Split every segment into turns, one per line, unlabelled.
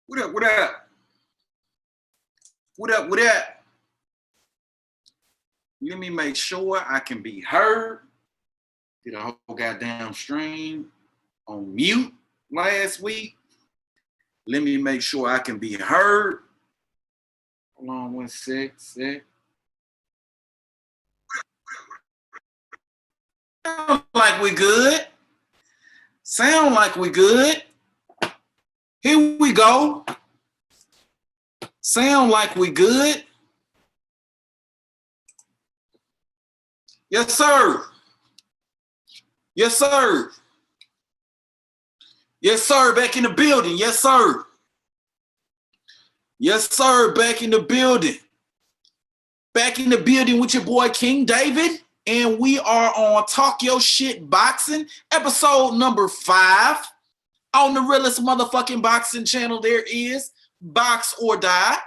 What up, what up? What up, what up? Let me make sure I can be heard. Did a whole goddamn stream on mute last week. Let me make sure I can be heard. Hold on one sec. Sound like we good. Sound like we good. Here we go. Sound like we good. Yes, sir. Yes, sir. Yes, sir. Back in the building. Yes, sir. Yes, sir. Back in the building. Back in the building with your boy King David. And we are on Talk Your Shit Boxing, episode number 5 on the realest motherfucking boxing channel there is, Box or Die.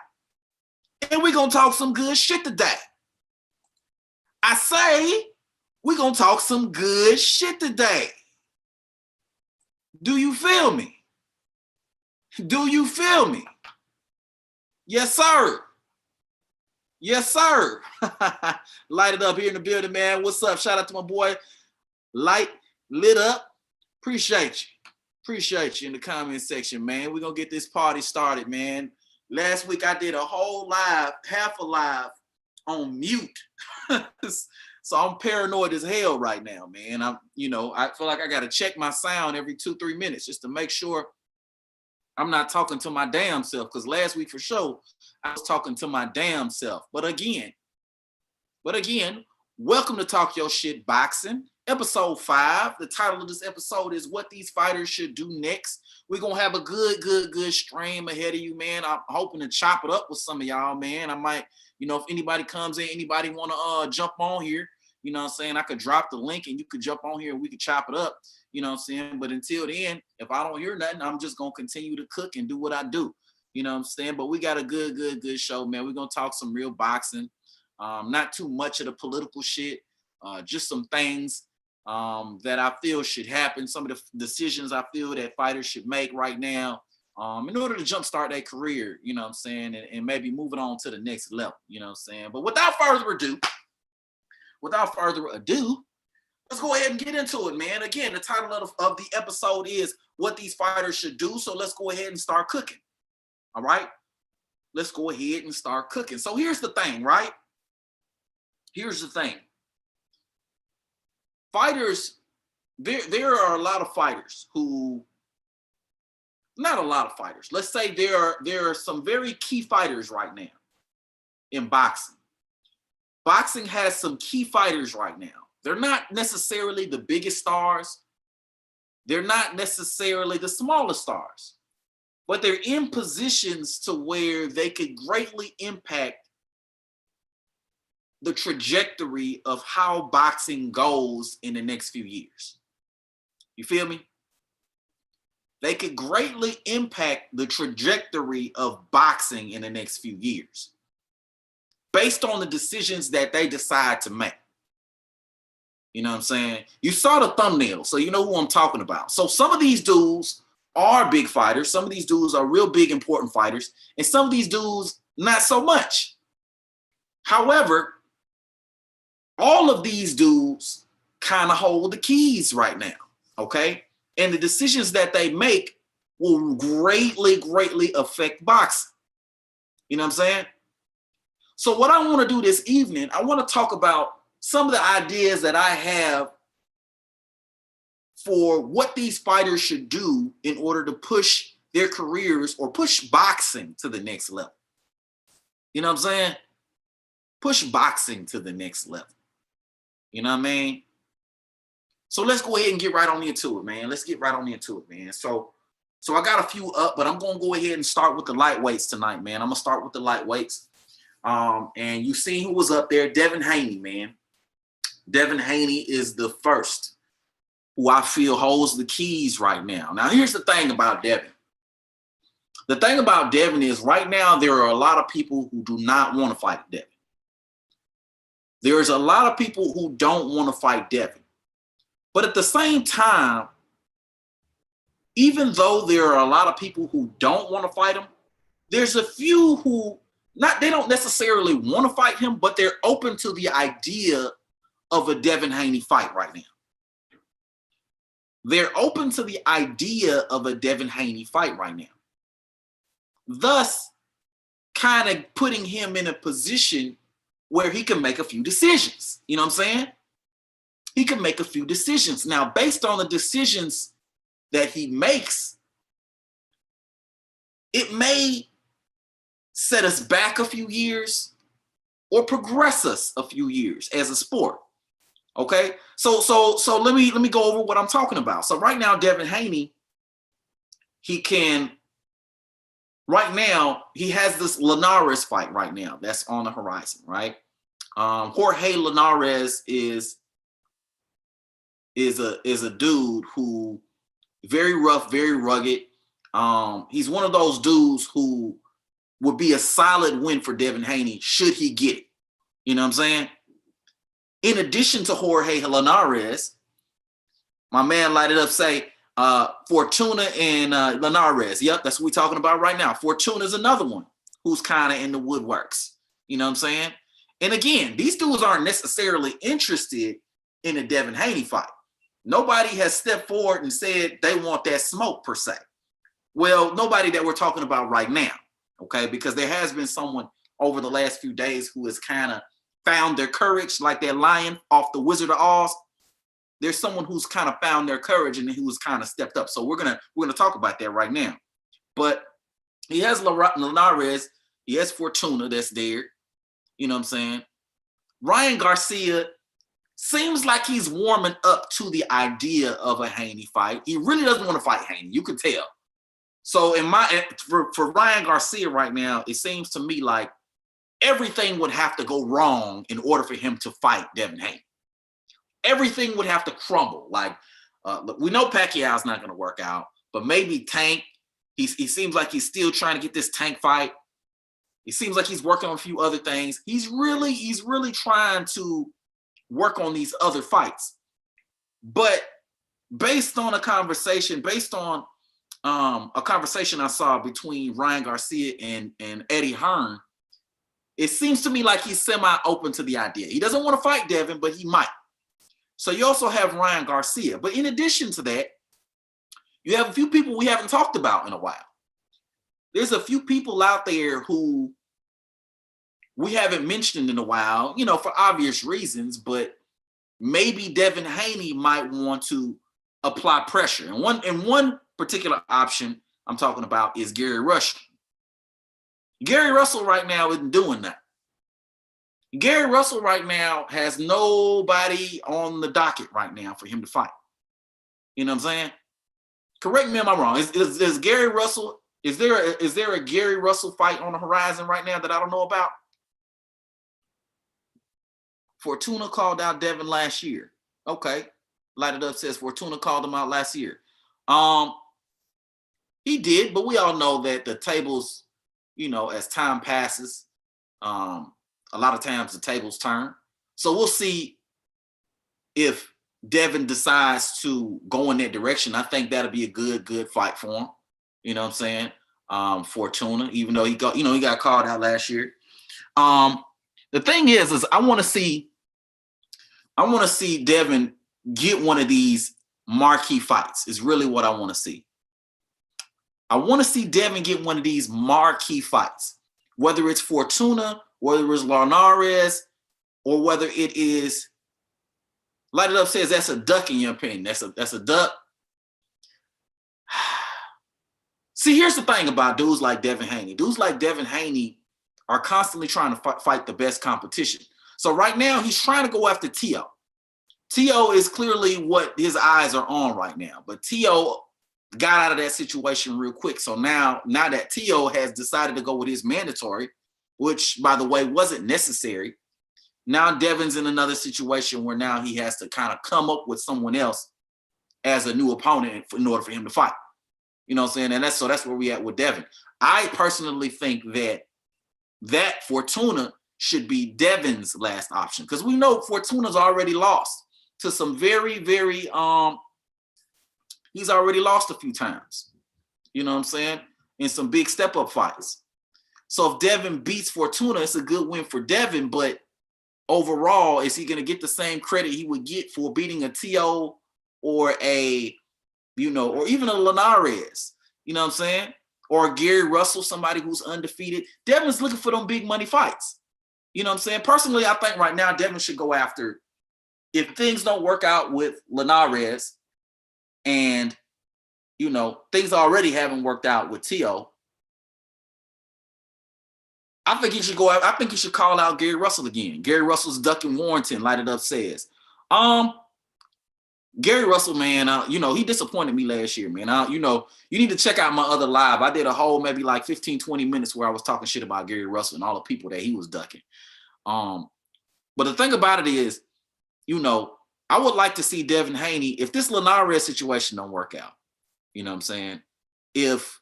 And we're going to talk some good shit today. I say we're going to talk some good shit today. Do you feel me? Do you feel me? Yes, sir. Yes, sir. Light it up here in the building, man. What's up? Shout out to my boy. Light lit up. Appreciate you. Appreciate you in the comment section, man. We're going to get this party started, man. Last week I did a whole live, half a live on mute. So I'm paranoid as hell right now, man. I feel like I got to check my sound every 2-3 minutes just to make sure I'm not talking to my damn self, because last week for sure I was talking to my damn self. But again, welcome to Talk Your Shit Boxing, episode 5. The title of this episode is What These Fighters Should Do Next. We're going to have a good stream ahead of you, man. I'm hoping to chop it up with some of y'all, man. I might, if anybody comes in, anybody want to jump on here, you know what I'm saying? I could drop the link and you could jump on here and we could chop it up, you know what I'm saying? But until then, if I don't hear nothing, I'm just going to continue to cook and do what I do, you know what I'm saying? But we got a good show, man. We're going to talk some real boxing, not too much of the political shit, just some things that I feel should happen, some of the decisions I feel that fighters should make right now in order to jumpstart their career, you know what I'm saying, and maybe moving on to the next level, you know what I'm saying? But without further ado, let's go ahead and get into it, man. Again, the title of the episode is What These Fighters Should Do, so let's go ahead and start cooking, all right? Let's go ahead and start cooking. So here's the thing, right? Here's the thing. Fighters, there are a lot of fighters who, not a lot of fighters. Let's say there are some very key fighters right now in boxing. Boxing has some key fighters right now. They're not necessarily the biggest stars. They're not necessarily the smallest stars, but they're in positions to where they could greatly impact the trajectory of how boxing goes in the next few years. You feel me? They could greatly impact the trajectory of boxing in the next few years based on the decisions that they decide to make. You know what I'm saying? You saw the thumbnail, so you know who I'm talking about. So some of these dudes are big fighters. Some of these dudes are real big, important fighters. And some of these dudes, not so much. However, all of these dudes kind of hold the keys right now, okay? And the decisions that they make will greatly affect boxing. You know what I'm saying? So what I want to do this evening, I want to talk about some of the ideas that I have for what these fighters should do in order to push their careers or push boxing to the next level. You know what I'm saying? Push boxing to the next level. You know what I mean? So let's go ahead and get right on into it, man. Let's get right on into it, man. So I got a few up, but I'm going to go ahead and start with the lightweights tonight, man. I'm going to start with the lightweights. And you seen who was up there, Devin Haney, man. Devin Haney is the first who I feel holds the keys right now. Now, here's the thing about Devin. The thing about Devin is right now there are a lot of people who do not want to fight Devin. There's a lot of people who don't want to fight Devin. But at the same time, even though there are a lot of people who don't want to fight him, there's a few who they don't necessarily want to fight him, but they're open to the idea of a Devin Haney fight right now. They're open to the idea of a Devin Haney fight right now. Thus, kind of putting him in a position where he can make a few decisions. You know what I'm saying? He can make a few decisions. Now, based on the decisions that he makes, it may set us back a few years or progress us a few years as a sport. Okay, so let me go over what I'm talking about. So right now, Devin Haney, right now he has this Linares fight right now that's on the horizon, right? Jorge Linares is a dude who very rough, very rugged. He's one of those dudes who would be a solid win for Devin Haney should he get it. You know what I'm saying? In addition to Jorge Linares, my man lighted up say Fortuna and Linares. Yep, that's what we're talking about right now. Fortuna is another one who's kind of in the woodworks. You know what I'm saying? And again, these dudes aren't necessarily interested in a Devin Haney fight. Nobody has stepped forward and said they want that smoke per se. Well, nobody that we're talking about right now, okay? Because there has been someone over the last few days who has kind of found their courage, like that lion off the Wizard of Oz. There's someone who's kind of found their courage and who's kind of stepped up. So we're gonna talk about that right now. But he has Linares, he has Fortuna that's there. You know what I'm saying? Ryan Garcia seems like he's warming up to the idea of a Haney fight. He really doesn't want to fight Haney. You can tell. So for Ryan Garcia right now, it seems to me like everything would have to go wrong in order for him to fight Devin Haney. Everything would have to crumble. Like we know Pacquiao's not going to work out, but maybe Tank. He seems like he's still trying to get this Tank fight. He seems like he's working on a few other things. He's really trying to work on these other fights. But based on a conversation I saw between Ryan Garcia and Eddie Hearn, it seems to me like he's semi-open to the idea. He doesn't want to fight Devin, but he might. So you also have Ryan Garcia. But in addition to that, you have a few people we haven't talked about in a while. There's a few people out there who we haven't mentioned in a while, you know, for obvious reasons, but maybe Devin Haney might want to apply pressure. And one particular option I'm talking about is Gary Russell. Gary Russell right now isn't doing that. Gary Russell right now has nobody on the docket right now for him to fight. You know what I'm saying? Correct me if I'm wrong. Is Gary Russell, is there a Gary Russell fight on the horizon right now that I don't know about? Fortuna called out Devin last year. Okay. Light It Up says Fortuna called him out last year. He did, but we all know that the tables, you know, as time passes, a lot of times the tables turn. So we'll see if Devin decides to go in that direction. I think that'll be a good fight for him. You know what I'm saying? Fortuna, even though he got called out last year. The thing is I want to see Devin get one of these marquee fights. Is really what I want to see. I want to see Devin get one of these marquee fights, whether it's Fortuna, whether it's Linares, or whether it is, Light It Up says that's a duck in your opinion. That's a duck. See, here's the thing about dudes like Devin Haney. Dudes like Devin Haney are constantly trying to fight the best competition. So right now he's trying to go after T.O. T.O. is clearly what his eyes are on right now, but T.O. got out of that situation real quick. So now that T.O. has decided to go with his mandatory, which, by the way, wasn't necessary, now Devin's in another situation where now he has to kind of come up with someone else as a new opponent in order for him to fight. You know what I'm saying? And that's where we at with Devin. I personally think that Fortuna should be Devin's last option, because we know Fortuna's already lost to some very, very he's already lost a few times. You know what I'm saying? In some big step-up fights. So if Devin beats Fortuna, it's a good win for Devin. But overall, is he going to get the same credit he would get for beating a T.O. or a, or even a Linares? You know what I'm saying? Or Gary Russell, somebody who's undefeated. Devin's looking for them big money fights. You know what I'm saying? Personally, I think right now Devin should go after, if things don't work out with Linares and, things already haven't worked out with T.O., I think he should go out. I think he should call out Gary Russell again. Gary Russell's ducking Warrington, Light It Up says. Gary Russell, man, he disappointed me last year, man. You need to check out my other live. I did a whole maybe like 15, 20 minutes where I was talking shit about Gary Russell and all the people that he was ducking. But the thing about it is, I would like to see Devin Haney, if this Linares situation don't work out, you know what I'm saying? If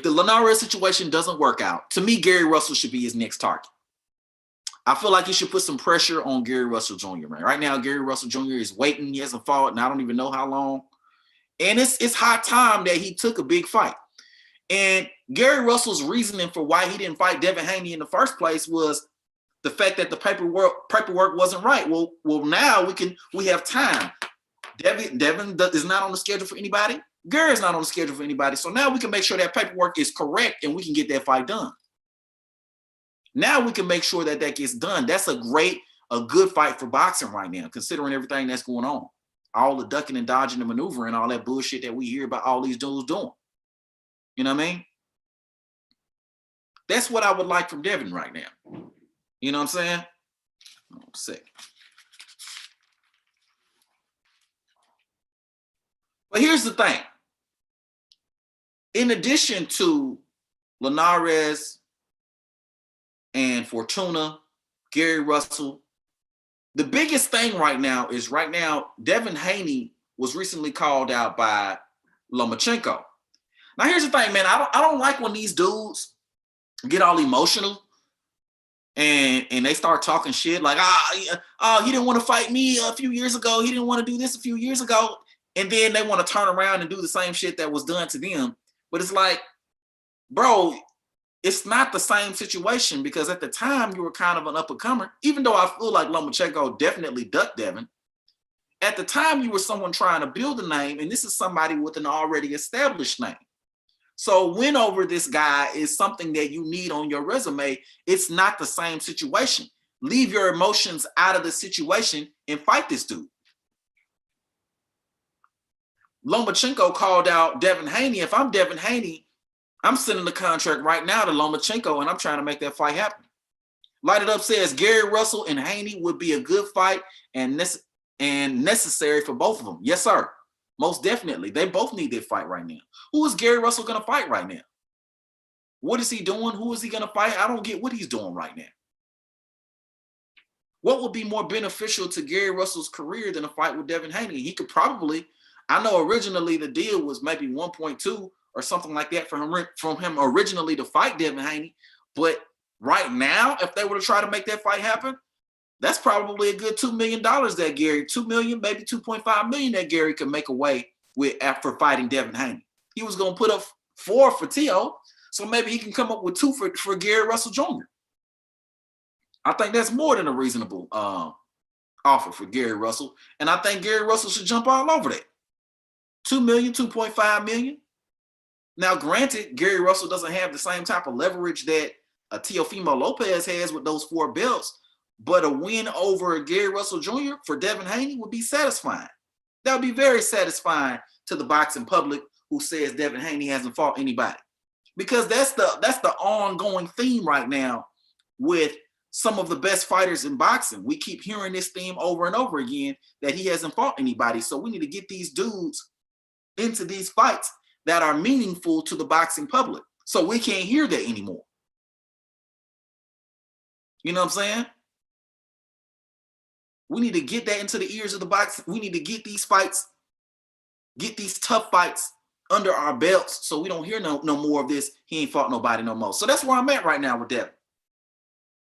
the Linares situation doesn't work out, to me, Gary Russell should be his next target. I feel like he should put some pressure on Gary Russell Jr., man. Right now, Gary Russell Jr. is waiting. He hasn't fought, and I don't even know how long. And it's high time that he took a big fight. And Gary Russell's reasoning for why he didn't fight Devin Haney in the first place was the fact that the paperwork wasn't right. Well, now we have time. Devin is not on the schedule for anybody. Gary's not on the schedule for anybody. So now we can make sure that paperwork is correct and we can get that fight done. Now we can make sure that gets done. That's a good fight for boxing right now, considering everything that's going on. All the ducking and dodging and maneuvering, all that bullshit that we hear about all these dudes doing. You know what I mean? That's what I would like from Devin right now. You know what I'm saying? Hold on a second. But here's the thing. In addition to Linares and Fortuna, Gary Russell, the biggest thing right now is Devin Haney was recently called out by Lomachenko. Now here's the thing, man. I don't like when these dudes get all emotional and they start talking shit like, he didn't want to fight me a few years ago. He didn't want to do this a few years ago. And then they want to turn around and do the same shit that was done to them. But it's like, bro, it's not the same situation, because at the time you were kind of an up-and-comer, even though I feel like Lomachenko definitely ducked Devin. At the time, you were someone trying to build a name, and this is somebody with an already established name. So win over this guy is something that you need on your resume. It's not the same situation. Leave your emotions out of the situation and fight this dude. Lomachenko called out Devin Haney. If I'm Devin Haney, I'm sending the contract right now to Lomachenko, and I'm trying to make that fight happen. Light It Up says Gary Russell and Haney would be a good fight and necessary for both of them. Yes, sir. Most definitely. They both need that fight right now. Who is Gary Russell going to fight right now? What is he doing? Who is he going to fight? I don't get what he's doing right now. What would be more beneficial to Gary Russell's career than a fight with Devin Haney? He could probably, I know originally the deal was maybe 1.2 or something like that from him originally to fight Devin Haney. But right now, if they were to try to make that fight happen, that's probably a good $2 million that Gary, $2 million, maybe $2.5 million that Gary could make away with after fighting Devin Haney. He was going to put up 4 for T.O., so maybe he can come up with 2 for Gary Russell Jr. I think that's more than a reasonable offer for Gary Russell. And I think Gary Russell should jump all over that. $2 million, $2.5 million. Now, granted, Gary Russell doesn't have the same type of leverage that Teofimo Lopez has with those 4 belts, but a win over Gary Russell Jr. for Devin Haney would be satisfying. That would be very satisfying to the boxing public who says Devin Haney hasn't fought anybody. Because that's the ongoing theme right now with some of the best fighters in boxing. We keep hearing this theme over and over again that he hasn't fought anybody. So we need to get these dudes into these fights that are meaningful to the boxing public. So we can't hear that anymore. You know what I'm saying? We need to get that into the ears of the boxing. We need to get these fights, get these tough fights under our belts so we don't hear no more of this. He ain't fought nobody no more. So that's where I'm at right now with Devin.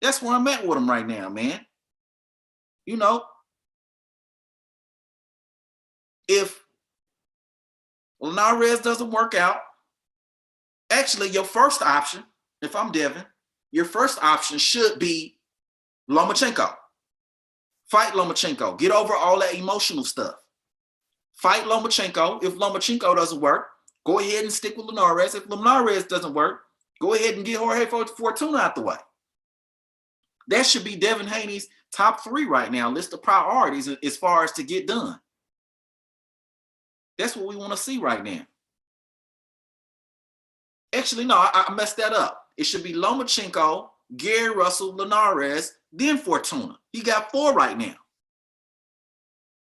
That's where I'm at with him right now, man. You know, if Linares doesn't work out Actually, your first option, if I'm Devin, your first option should be Lomachenko. Fight Lomachenko. Get over all that emotional stuff. Fight Lomachenko. If Lomachenko doesn't work, go ahead and stick with Linares. If Linares doesn't work, go ahead and get Jorge Fortuna out the way. That should be Devin Haney's top 3 right now, list of priorities as far as to get done. That's what we want to see right now. Actually, no, I messed that up. It should be Lomachenko, Gary Russell, Linares, then Fortuna. He got 4 right now.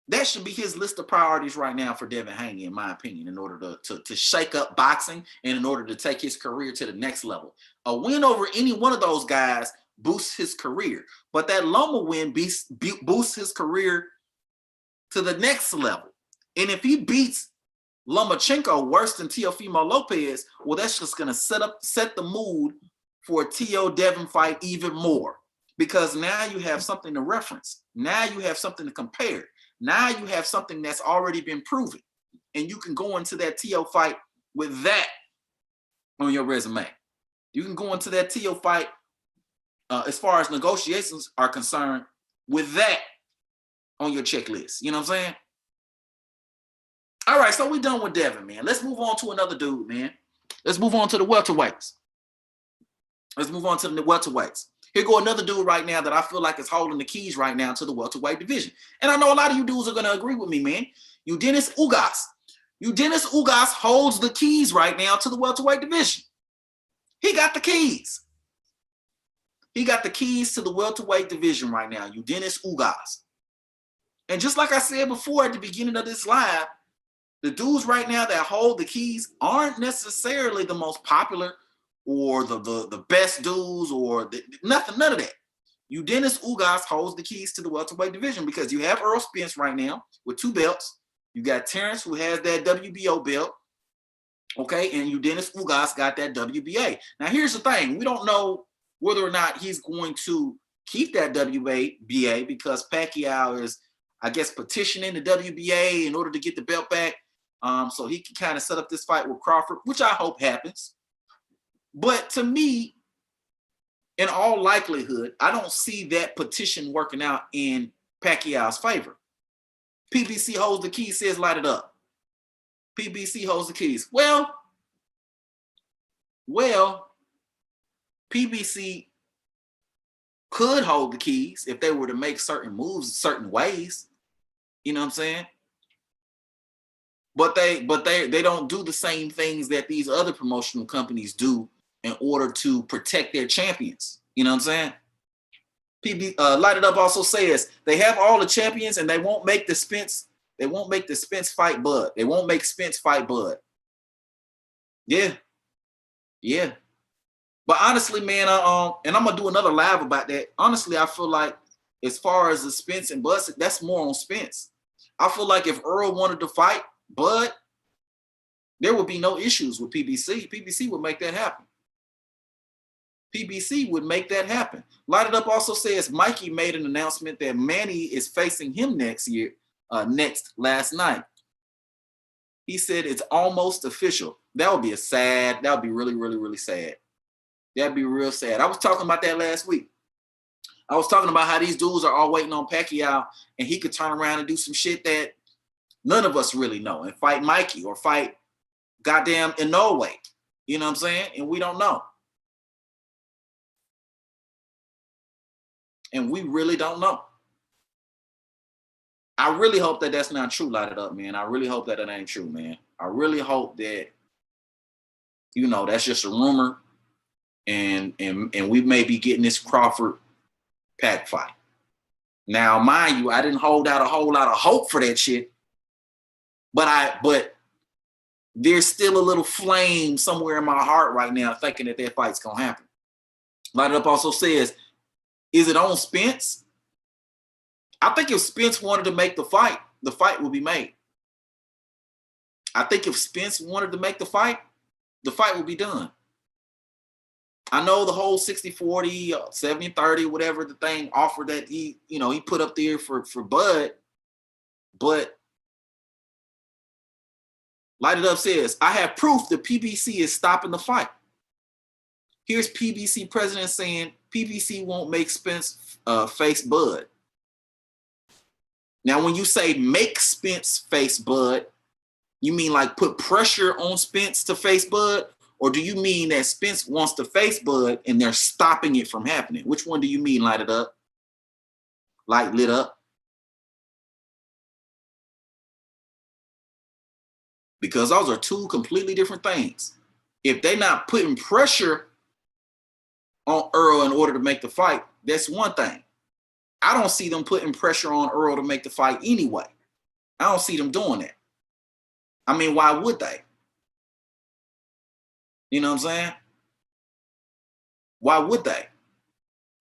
That should be his list of priorities right now for Devin Haney, in my opinion, in order to shake up boxing and in order to take his career to the next level. A win over any one of those guys boosts his career, but that Loma win boosts his career to the next level. And if he beats Lomachenko worse than Teofimo Lopez, well, that's just going to set the mood for a T.O. Devin fight even more, because now you have something to reference. Now you have something to compare. Now you have something that's already been proven, and you can go into that T.O. fight with that on your resume. You can go into that T.O. fight as far as negotiations are concerned with that on your checklist. You know what I'm saying? All right, so we're done with Devin, man. Let's move on to another dude, man. Let's move on to the welterweights. Here go another dude right now that I feel like is holding the keys right now to the welterweight division. And I know a lot of you dudes are going to agree with me, man. Eugenio Ugas. Eugenio Ugas holds the keys right now to the welterweight division. He got the keys. He got the keys to the welterweight division right now, Eugenio Ugas. And just like I said before at the beginning of this live, the dudes right now that hold the keys aren't necessarily the most popular or the best dudes or none of that. Eugenio Ugas holds the keys to the welterweight division because you have Earl Spence right now with 2 belts. You got Terrence, who has that WBO belt. Okay, and Eugenio Ugas got that WBA. Now, here's the thing. We don't know whether or not he's going to keep that WBA because Pacquiao is, I guess, petitioning the WBA in order to get the belt back. So he can kind of set up this fight with Crawford, which I hope happens. But to me, in all likelihood, I don't see that petition working out in Pacquiao's favor. PBC holds the keys, says light it up. PBC holds the keys. Well, PBC could hold the keys if they were to make certain moves certain ways. You know what I'm saying? But they don't do the same things that these other promotional companies do in order to protect their champions. You know what I'm saying? Light It Up also says they have all the champions and they won't make the Spence fight Bud. They won't make Spence fight Bud. Yeah. But honestly, man, and I'm gonna do another live about that. Honestly, I feel like as far as the Spence and Bud, that's more on Spence. I feel like if Earl wanted to fight Bud, there would be no issues with PBC. PBC would make that happen. Light It Up also says Mikey made an announcement that Manny is facing him next last night. He said it's almost official. That would be really, really, really sad. That'd be real sad. I was talking about that last week. I was talking about how these dudes are all waiting on Pacquiao and he could turn around and do some shit that none of us really know and fight Mikey or fight goddamn Inoue. You know what I'm saying? And we don't know. And we really don't know. I really hope that that's not true, Light It Up, man. I really hope that ain't true, man. I really hope that, that's just a rumor and we may be getting this Crawford Pac fight. Now, mind you, I didn't hold out a whole lot of hope for that shit, but there's still a little flame somewhere in my heart right now thinking that fight's gonna happen. Light It Up also says, is it on Spence? I think if Spence wanted to make the fight would be made. I think if Spence wanted to make the fight would be done. I know the whole 60-40, 70-30, whatever the thing offer that he put up there for Bud, but Light It Up says, I have proof the PBC is stopping the fight. Here's PBC president saying PBC won't make Spence face Bud. Now, when you say make Spence face Bud, you mean like put pressure on Spence to face Bud? Or do you mean that Spence wants to face Bud and they're stopping it from happening? Which one do you mean, Light It Up? Light lit up? Because those are two completely different things. If they're not putting pressure on Earl in order to make the fight, that's one thing. I don't see them putting pressure on Earl to make the fight anyway. I don't see them doing that. I mean, why would they? You know what I'm saying? Why would they?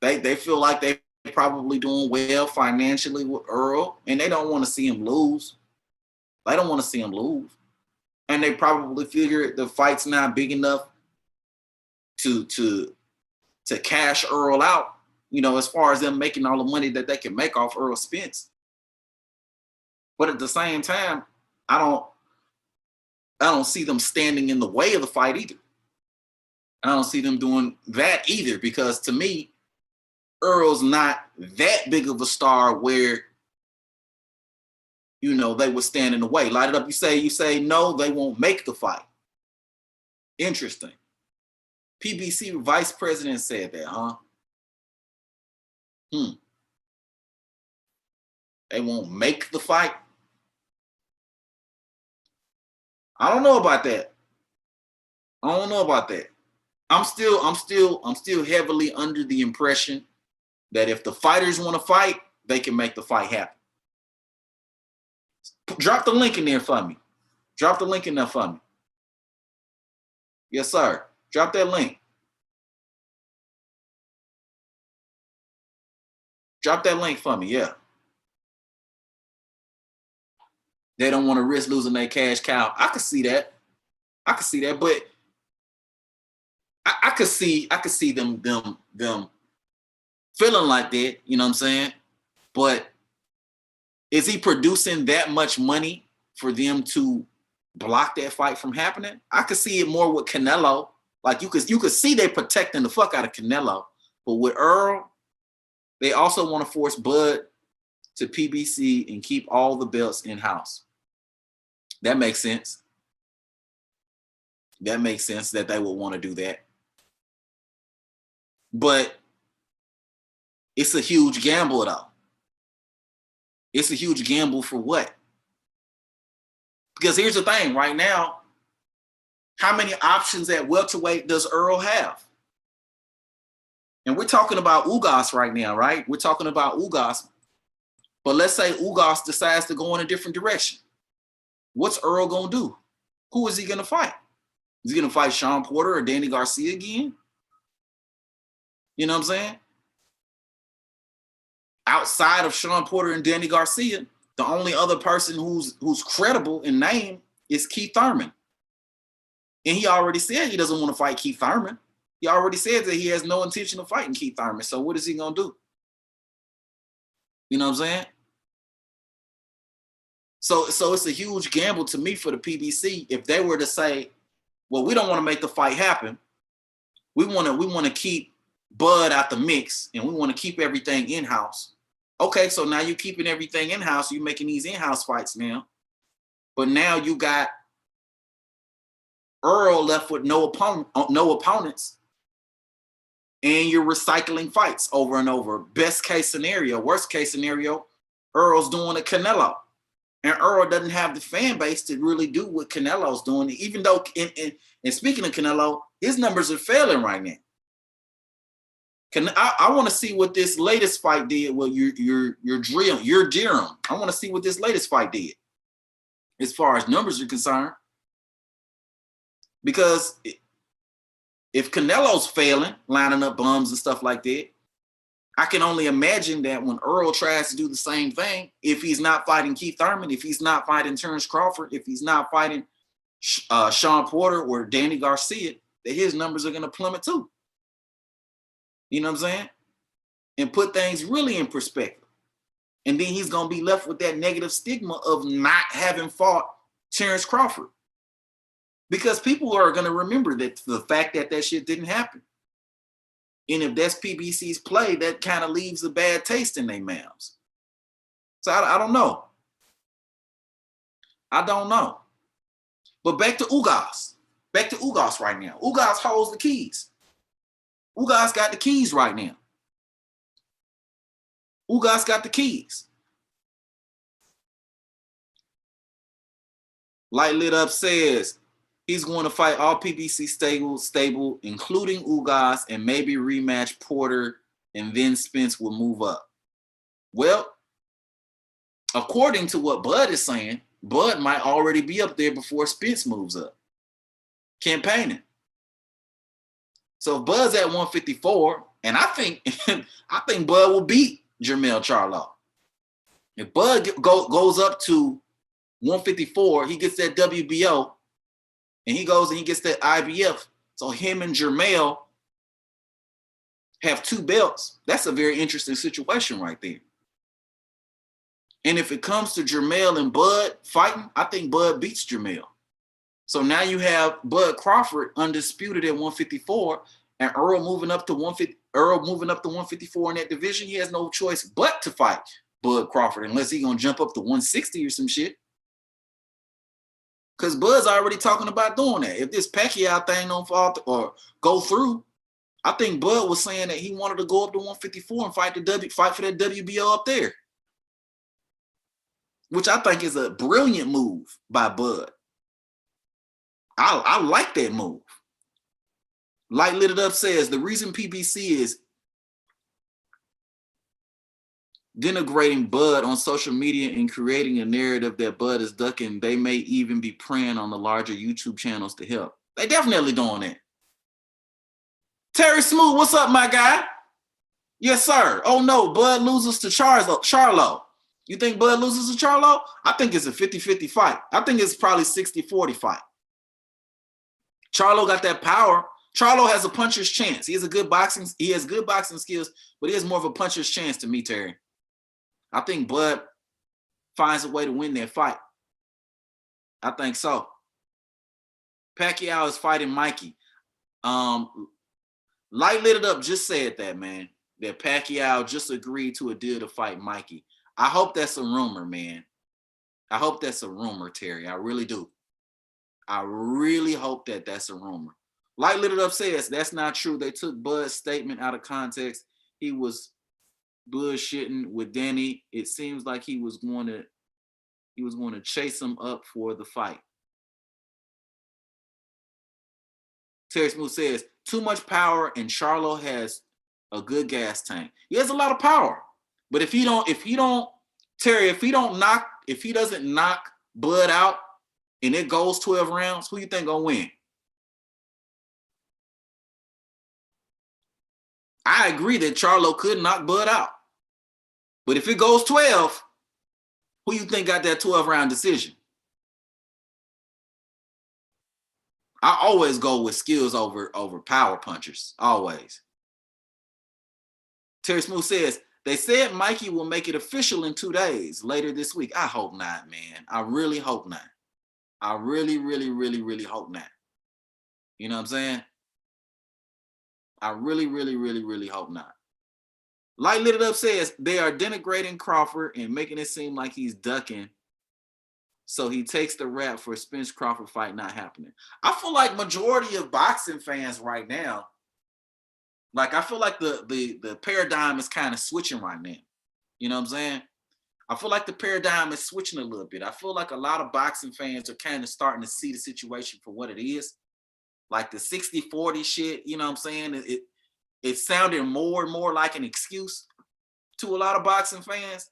They feel like they're probably doing well financially with Earl, and they don't want to see him lose. They don't want to see him lose. And they probably figure the fight's not big enough to cash Earl out, you know, as far as them making all the money that they can make off Earl Spence. But at the same time, I don't see them standing in the way of the fight either. I don't see them doing that either, because to me, Earl's not that big of a star where, you know, they would stand in the way. Light It Up, you say no, they won't make the fight. Interesting. PBC vice president said that, huh? They won't make the fight? I don't know about that. I don't know about that. I'm still heavily under the impression that if the fighters want to fight, they can make the fight happen. Drop the link in there for me. Drop the link in there for me. Yes, sir. Drop that link. Drop that link for me, yeah. They don't want to risk losing their cash cow. I could see that. But I could see them feeling like that, you know what I'm saying? But is he producing that much money for them to block that fight from happening? I could see it more with Canelo. Like you could see they protecting the fuck out of Canelo. But with Earl, they also want to force Bud to PBC and keep all the belts in-house. That makes sense. That makes sense that they would want to do that. But it's a huge gamble, though. It's a huge gamble for what? Because here's the thing, right now, how many options at welterweight does Earl have? And we're talking about Ugas right now, right? We're talking about Ugas. But let's say Ugas decides to go in a different direction. What's Earl going to do? Who is he going to fight? Is he going to fight Sean Porter or Danny Garcia again? You know what I'm saying? Outside of Sean Porter and Danny Garcia, the only other person who's credible in name is Keith Thurman. And he already said he doesn't want to fight Keith Thurman. He already said that he has no intention of fighting Keith Thurman. So what is he going to do? You know what I'm saying? So it's a huge gamble to me for the PBC if they were to say, well, we don't want to make the fight happen. We want to keep Bud out the mix and we want to keep everything in-house. Okay, so now you're keeping everything in-house. You're making these in-house fights now. But now you got Earl left with no opponents. And you're recycling fights over and over. Best case scenario, worst case scenario, Earl's doing a Canelo. And Earl doesn't have the fan base to really do what Canelo's doing, even though, and speaking of Canelo, his numbers are failing right now. I want to see what this latest fight did. Well, your Jerem. I want to see what this latest fight did as far as numbers are concerned. Because if Canelo's failing, lining up bums and stuff like that, I can only imagine that when Earl tries to do the same thing, if he's not fighting Keith Thurman, if he's not fighting Terrence Crawford, if he's not fighting Sean Porter or Danny Garcia, that his numbers are going to plummet too. You know what I'm saying? And put things really in perspective. And then he's going to be left with that negative stigma of not having fought Terrence Crawford. Because people are going to remember that the fact that that shit didn't happen. And if that's PBC's play, that kind of leaves a bad taste in their mouths. So I don't know. I don't know. But back to Ugas. Back to Ugas right now. Ugas holds the keys. Ugas got the keys right now. Ugas got the keys. Light Lit Up says he's going to fight all PBC stable, including Ugas, and maybe rematch Porter, and then Spence will move up. Well, according to what Bud is saying, Bud might already be up there before Spence moves up. Campaigning. So if Bud's at 154, and I think Bud will beat Jermell Charlo. If Bud goes up to 154, he gets that WBO, and he goes and he gets that IBF. So him and Jermell have 2 belts. That's a very interesting situation right there. And if it comes to Jermell and Bud fighting, I think Bud beats Jermell. So now you have Bud Crawford undisputed at 154, and Earl moving up to 154 in that division. He has no choice but to fight Bud Crawford unless he's gonna jump up to 160 or some shit. Because Bud's already talking about doing that. If this Pacquiao thing don't fall or go through, I think Bud was saying that he wanted to go up to 154 and fight for that WBO up there, which I think is a brilliant move by Bud. I like that move. Light Lit It Up says the reason PBC is denigrating Bud on social media and creating a narrative that Bud is ducking, they may even be preying on the larger YouTube channels to help. They definitely doing that. Terry Smooth, what's up, my guy? Yes, sir. Oh no, Bud loses to Charlo. You think Bud loses to Charlo? I think it's a 50-50 fight. I think it's probably 60-40 fight. Charlo got that power. Charlo has a puncher's chance. He has good boxing skills, but he has more of a puncher's chance to me, Terry. I think Bud finds a way to win that fight. I think so. Pacquiao is fighting Mikey. Light Lit It Up just said that, man, that Pacquiao just agreed to a deal to fight Mikey. I hope that's a rumor, man. I hope that's a rumor, Terry. I really do. I really hope that that's a rumor. Light Lit It Up says that's not true. They took Bud's statement out of context. He was bullshitting with Danny. It seems like he was going to chase him up for the fight. Terry Smooth says too much power, and Charlo has a good gas tank. He has a lot of power, but if he doesn't knock Bud out and it goes 12 rounds, who you think gonna win? I agree that Charlo could knock Bud out. But if it goes 12, who you think got that 12-round decision? I always go with skills over power punchers. Always. Terry Smooth says, they said Mikey will make it official in 2 days, later this week. I hope not, man. I really hope not. I really, really, really, really hope not. You know what I'm saying? I really, really, really, really hope not. Light Lit It Up says they are denigrating Crawford and making it seem like he's ducking. So he takes the rap for Spence Crawford fight not happening. I feel like majority of boxing fans right now, like I feel like the paradigm is kind of switching right now. You know what I'm saying? I feel like the paradigm is switching a little bit. I feel like a lot of boxing fans are kind of starting to see the situation for what it is. Like the 60-40 shit, you know what I'm saying? It sounded more and more like an excuse to a lot of boxing fans.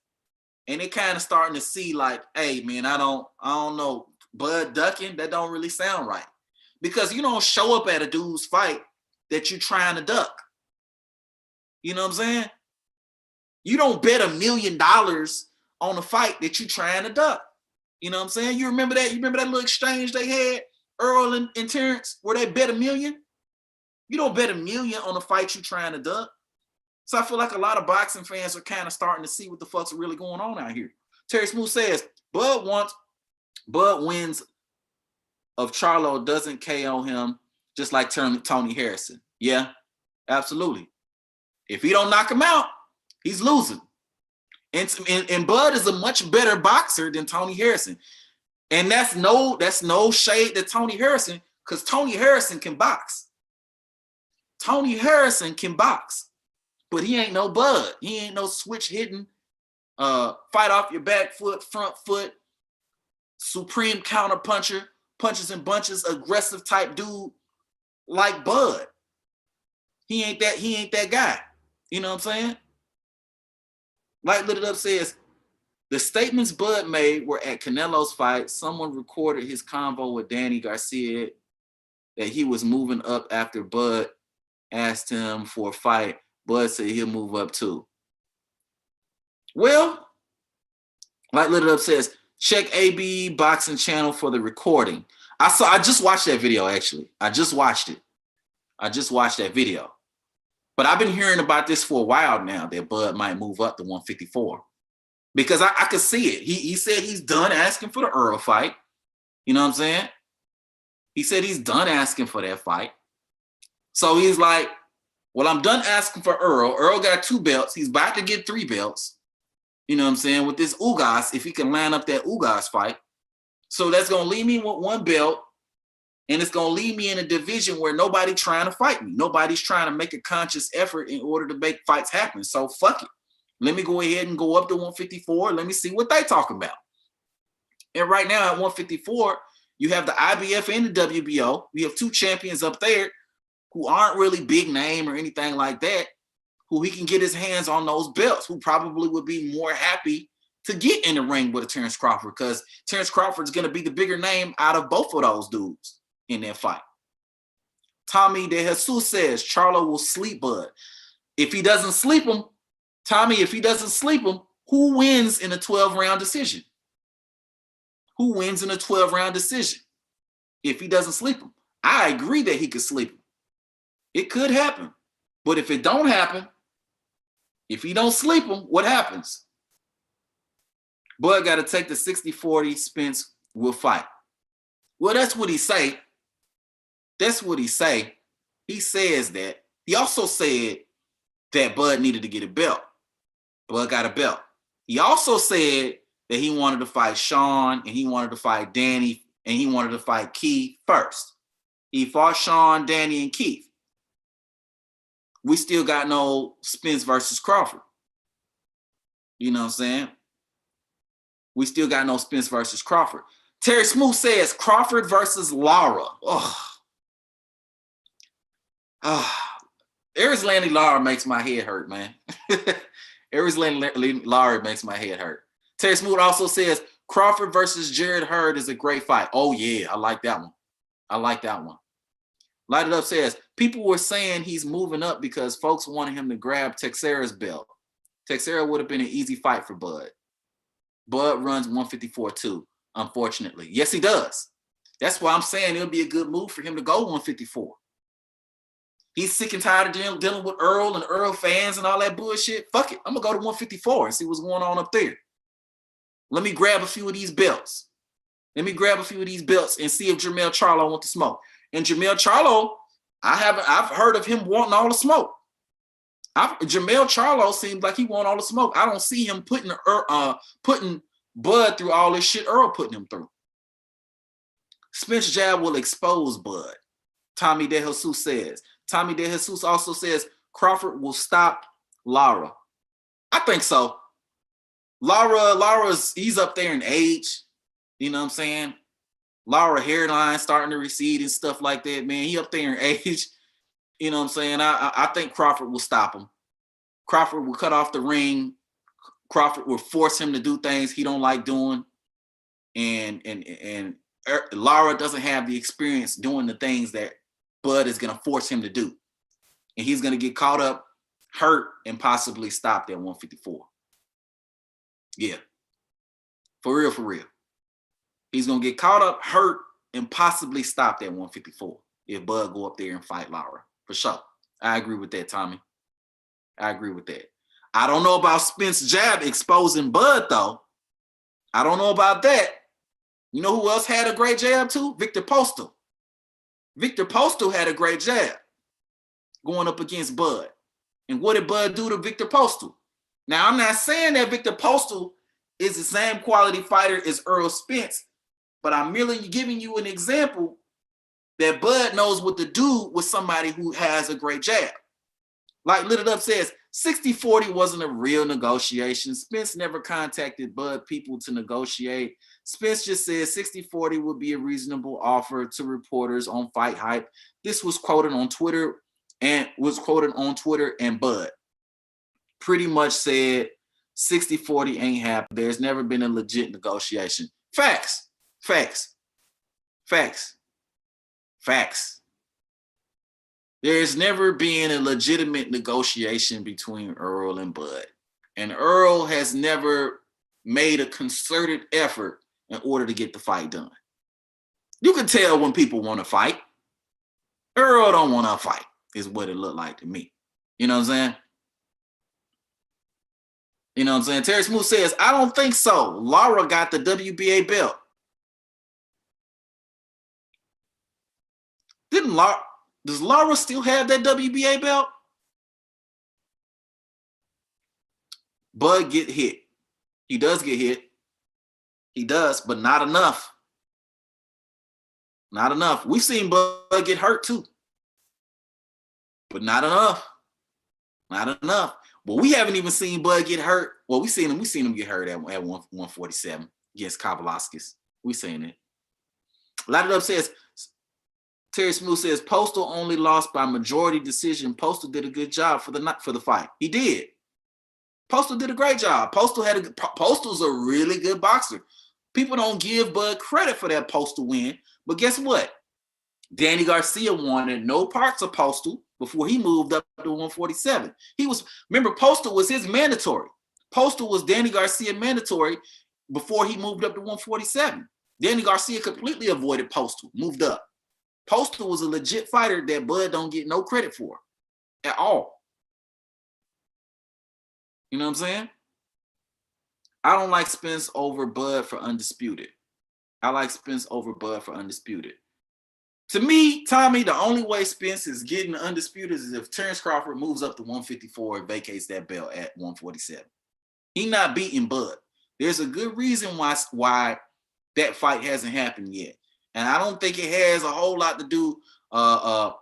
And they kind of starting to see like, hey, man, I don't know. Bud ducking, that don't really sound right. Because you don't show up at a dude's fight that you're trying to duck. You know what I'm saying? You don't bet $1 million on a fight that you're trying to duck. You know what I'm saying? You remember that? You remember that little exchange they had, Earl and Terrence, where they bet $1 million? You don't bet $1 million on a fight you're trying to duck. So I feel like a lot of boxing fans are kind of starting to see what the fuck's really going on out here. Terry Smooth says, Bud wins of Charlo doesn't KO him just like Tony Harrison? Yeah, absolutely. If he don't knock him out, he's losing. And Bud is a much better boxer than Tony Harrison. And that's no shade to Tony Harrison, because Tony Harrison can box. Tony Harrison can box, but he ain't no Bud. He ain't no switch hitting, fight off your back foot, front foot, supreme counter puncher, punches and bunches, aggressive type dude like Bud. He ain't that guy. You know what I'm saying? Like Lit It Up says, the statements Bud made were at Canelo's fight. Someone recorded his convo with Danny Garcia that he was moving up after Bud asked him for a fight. Bud said he'll move up too. Well, like Lit It Up says, check AB Boxing channel for the recording. I just watched that video, actually. I just watched it. I just watched that video. But I've been hearing about this for a while now, that Bud might move up to 154. Because I could see it. He said he's done asking for the Earl fight. You know what I'm saying? He said he's done asking for that fight. So he's like, well, I'm done asking for Earl. Earl got 2 belts. He's about to get 3 belts. You know what I'm saying? With this Ugas, if he can line up that Ugas fight. So that's going to leave me with 1 belt. And it's going to leave me in a division where nobody's trying to fight me. Nobody's trying to make a conscious effort in order to make fights happen. So fuck it. Let me go ahead and go up to 154. Let me see what they talking about. And right now at 154, you have the IBF and the WBO. We have 2 champions up there who aren't really big name or anything like that, who he can get his hands on those belts, who probably would be more happy to get in the ring with a Terrence Crawford, because Terrence Crawford is going to be the bigger name out of both of those dudes in that fight. Tommy De Jesus says Charlo will sleep Bud. If he doesn't sleep him, Tommy, if he doesn't sleep him, who wins in a 12-round decision? Who wins in a 12-round decision if he doesn't sleep him? I agree that he could sleep him. It could happen. But if it don't happen, if he don't sleep him, what happens? Bud got to take the 60-40. Spence will fight. Well, that's what he say. That's what he say. He says that. He also said that Bud needed to get a belt. Bud got a belt. He also said that he wanted to fight Sean, and he wanted to fight Danny, and he wanted to fight Keith first. He fought Sean, Danny, and Keith. We still got no Spence versus Crawford. You know what I'm saying? We still got no Spence versus Crawford. Terry Smooth says Crawford versus Lara. Aries Landy Lara makes my head hurt, man. Aries Landy Lara makes my head hurt. Terry Smooth also says Crawford versus Jared Hurd is a great fight. Oh, yeah, I like that one. I like that one. Light It Up says, people were saying he's moving up because folks wanted him to grab Texera's belt. Texera would have been an easy fight for Bud. Bud runs 154 too, unfortunately. Yes, he does. That's why I'm saying it'll be a good move for him to go 154. He's sick and tired of dealing with Earl and Earl fans and all that bullshit. Fuck it. I'm going to go to 154 and see what's going on up there. Let me grab a few of these belts. Let me grab a few of these belts and see if Jermell Charlo wants to smoke. And Jermell Charlo, I've heard of him wanting all the smoke. Jermell Charlo seems like he wants all the smoke. I don't see him putting Bud through all this shit Earl putting him through. Spence jab will expose Bud. Tommy De Jesus says. Tommy De Jesus also says Crawford will stop Lara. I think so. Lara's he's up there in age. You know what I'm saying? Lara hairline starting to recede and stuff like that, man. He up there in age. You know what I'm saying? I think Crawford will stop him. Crawford will cut off the ring. Crawford will force him to do things he don't like doing. And Lara doesn't have the experience doing the things that Bud is going to force him to do. And he's going to get caught up, hurt, and possibly stopped at 154. Yeah. For real, for real. He's going to get caught up, hurt, and possibly stopped at 154 if Bud go up there and fight Lara. For sure. I agree with that, Tommy. I agree with that. I don't know about Spence jab exposing Bud, though. I don't know about that. You know who else had a great jab too? Victor Postal. Victor Postal had a great jab going up against Bud. And what did Bud do to Victor Postal? Now, I'm not saying that Victor Postal is the same quality fighter as Earl Spence, but I'm merely giving you an example that Bud knows what to do with somebody who has a great jab. Like Lit It Up says, 60-40 wasn't a real negotiation. Spence never contacted Bud people to negotiate. Spence just said 60-40 would be a reasonable offer to reporters on Fight Hype. This was quoted on Twitter and Bud pretty much said 60-40 ain't happened. There's never been a legit negotiation. Facts. There's never been a legitimate negotiation between Earl and Bud. And Earl has never made a concerted effort in order to get the fight done. You can tell when people want to fight. Earl don't want to fight, is what it looked like to me. You know what I'm saying? You know what I'm saying? Terry Smooth says, I don't think so. Lara got the WBA belt. Does Lara still have that WBA belt? Bud get hit. He does get hit. He does, but not enough. Not enough. We've seen Bud get hurt too. But not enough. Not enough. Well, we haven't even seen Bud get hurt. Well, we've seen him get hurt at 147 against Kavalauskas. We've seen it. Light It Up says, Terry Smooth says, Postal only lost by majority decision. Postal did a good job for the fight. He did. Postal did a great job. Postal's a really good boxer. People don't give Bud credit for that Postal win. But guess what? Danny Garcia wanted no parts of Postal before he moved up to 147. Remember, Postal was his mandatory. Postal was Danny Garcia mandatory before he moved up to 147. Danny Garcia completely avoided Postal, moved up. Postal was a legit fighter that Bud don't get no credit for at all. You know what I'm saying? I don't like Spence over Bud for Undisputed. I like Spence over Bud for Undisputed. To me, Tommy, the only way Spence is getting Undisputed is if Terrence Crawford moves up to 154 and vacates that belt at 147. He's not beating Bud. There's a good reason why that fight hasn't happened yet. And I don't think it has a whole lot to do. My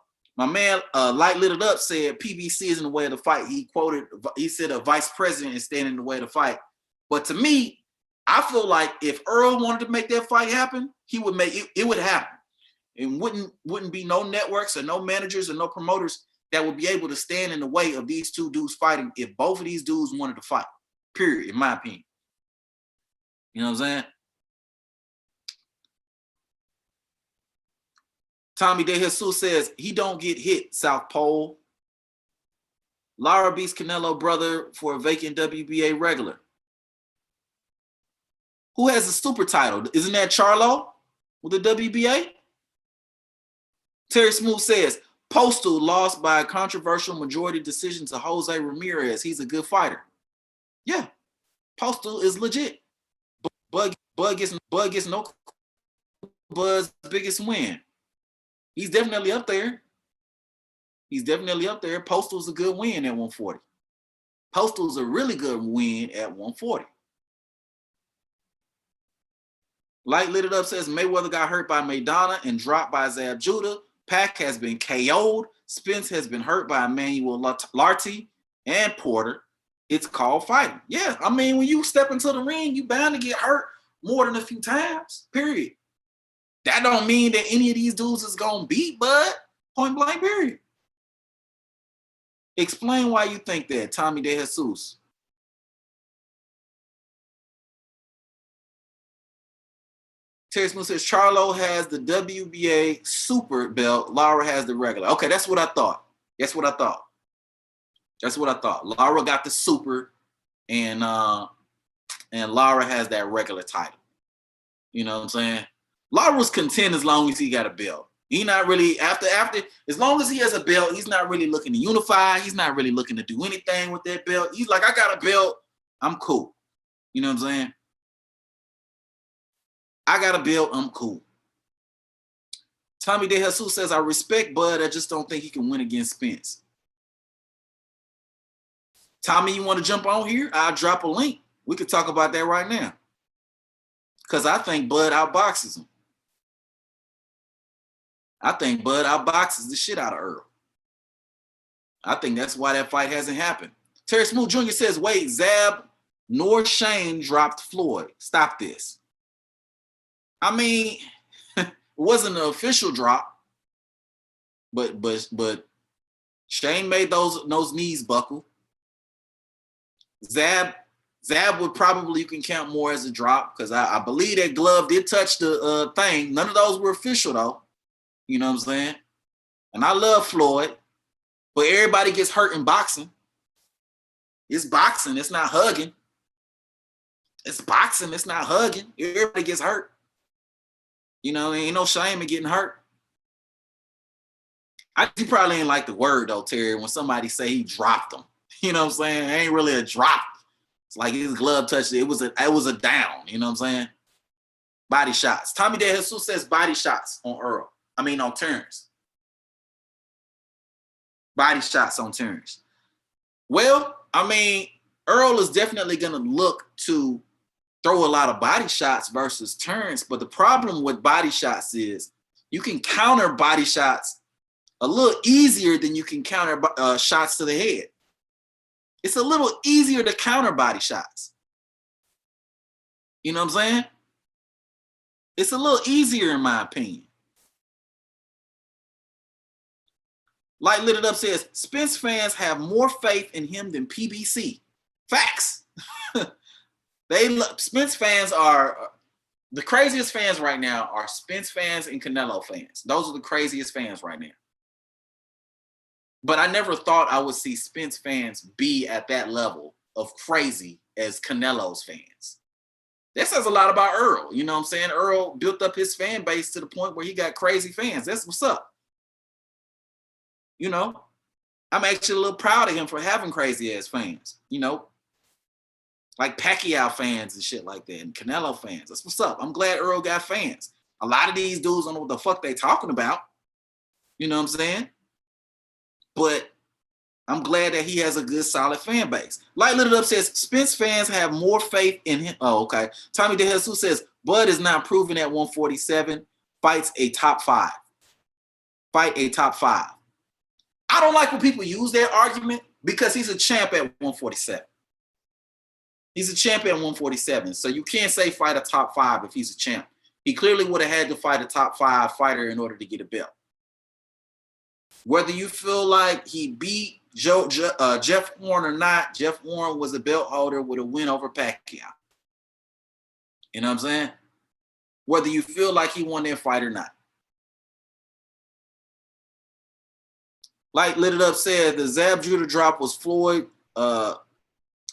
man, Light Lit It Up said PBC is in the way of the fight. He said a vice president is standing in the way of the fight. But to me, I feel like if Earl wanted to make that fight happen, he would make it. It would happen. And wouldn't be no networks or no managers or no promoters that would be able to stand in the way of these two dudes fighting if both of these dudes wanted to fight. Period, in my opinion. You know what I'm saying? Tommy De Jesus says he don't get hit, South Pole. Lara beats Canelo brother for a vacant WBA regular. Who has the super title? Isn't that Charlo with the WBA? Terry Smooth says, Postal lost by a controversial majority decision to Jose Ramirez. He's a good fighter. Yeah, Postal is legit. Bud gets no Bud's biggest win. He's definitely up there. Postal's a good win at 140. Postal's a really good win at 140. Light Lit It Up says Mayweather got hurt by Maidana and dropped by Zab Judah. Pac has been KO'd. Spence has been hurt by Emmanuel Lartey and Porter. It's called fighting. Yeah, I mean, when you step into the ring, you bound to get hurt more than a few times, period. That don't mean that any of these dudes is going to beat Bud, point blank, period. Explain why you think that, Tommy De Jesus. Terry Smith says Charlo has the WBA super belt. Lara has the regular. Okay, that's what I thought. Lara got the super, and Lara has that regular title. You know what I'm saying? Lara's content as long as he got a belt. He not really after as long as he has a belt, he's not really looking to unify. He's not really looking to do anything with that belt. He's like, I got a belt, I'm cool. You know what I'm saying? I got a belt. I'm cool. Tommy De Jesus says, I respect Bud. I just don't think he can win against Spence. Tommy, you want to jump on here? I'll drop a link. We could talk about that right now. Because I think Bud outboxes him. I think Bud outboxes the shit out of Earl. I think that's why that fight hasn't happened. Terry Smooth Jr. says, wait, Zab nor Shane dropped Floyd. Stop this. I mean, it wasn't an official drop, but Shane made those knees buckle. Zab would probably, you can count more as a drop, because I believe that glove did touch the thing. None of those were official though. You know what I'm saying? And I love Floyd, but everybody gets hurt in boxing. It's boxing. It's not hugging. It's boxing. It's not hugging. Everybody gets hurt. You know, ain't no shame in getting hurt. You probably ain't like the word though, Terry, when somebody say he dropped him. You know what I'm saying? It ain't really a drop. It's like his glove touched it. It was a down. You know what I'm saying? Body shots. Tommy De Jesus says body shots on Earl. On Terrence. Body shots on Terrence. Well, Earl is definitely going to look to throw a lot of body shots versus Terrence, but the problem with body shots is you can counter body shots a little easier than you can counter shots to the head. It's a little easier to counter body shots. You know what I'm saying? It's a little easier in my opinion. Light Lit It Up says, Spence fans have more faith in him than PBC. Facts. Spence fans are, the craziest fans right now are Spence fans and Canelo fans. Those are the craziest fans right now. But I never thought I would see Spence fans be at that level of crazy as Canelo's fans. That says a lot about Earl. You know what I'm saying? Earl built up his fan base to the point where he got crazy fans. That's what's up. You know, I'm actually a little proud of him for having crazy ass fans, you know, like Pacquiao fans and shit like that, and Canelo fans. That's what's up. I'm glad Earl got fans. A lot of these dudes don't know what the fuck they talking about. You know what I'm saying? But I'm glad that he has a good, solid fan base. Light Lit It Up says, Spence fans have more faith in him. Oh, okay. Tommy De Jesus says, Bud is not proven at 147. Fights a top 5. Fight a top 5. I don't like when people use that argument because he's a champ at 147. He's a champ at 147. So you can't say fight a top 5 if he's a champ. He clearly would have had to fight a top 5 fighter in order to get a belt. Whether you feel like he beat Jeff Horn or not, Jeff Horn was a belt holder with a win over Pacquiao. You know what I'm saying? Whether you feel like he won that fight or not. Like Lit It Up said, the Zab Judah drop was Floyd,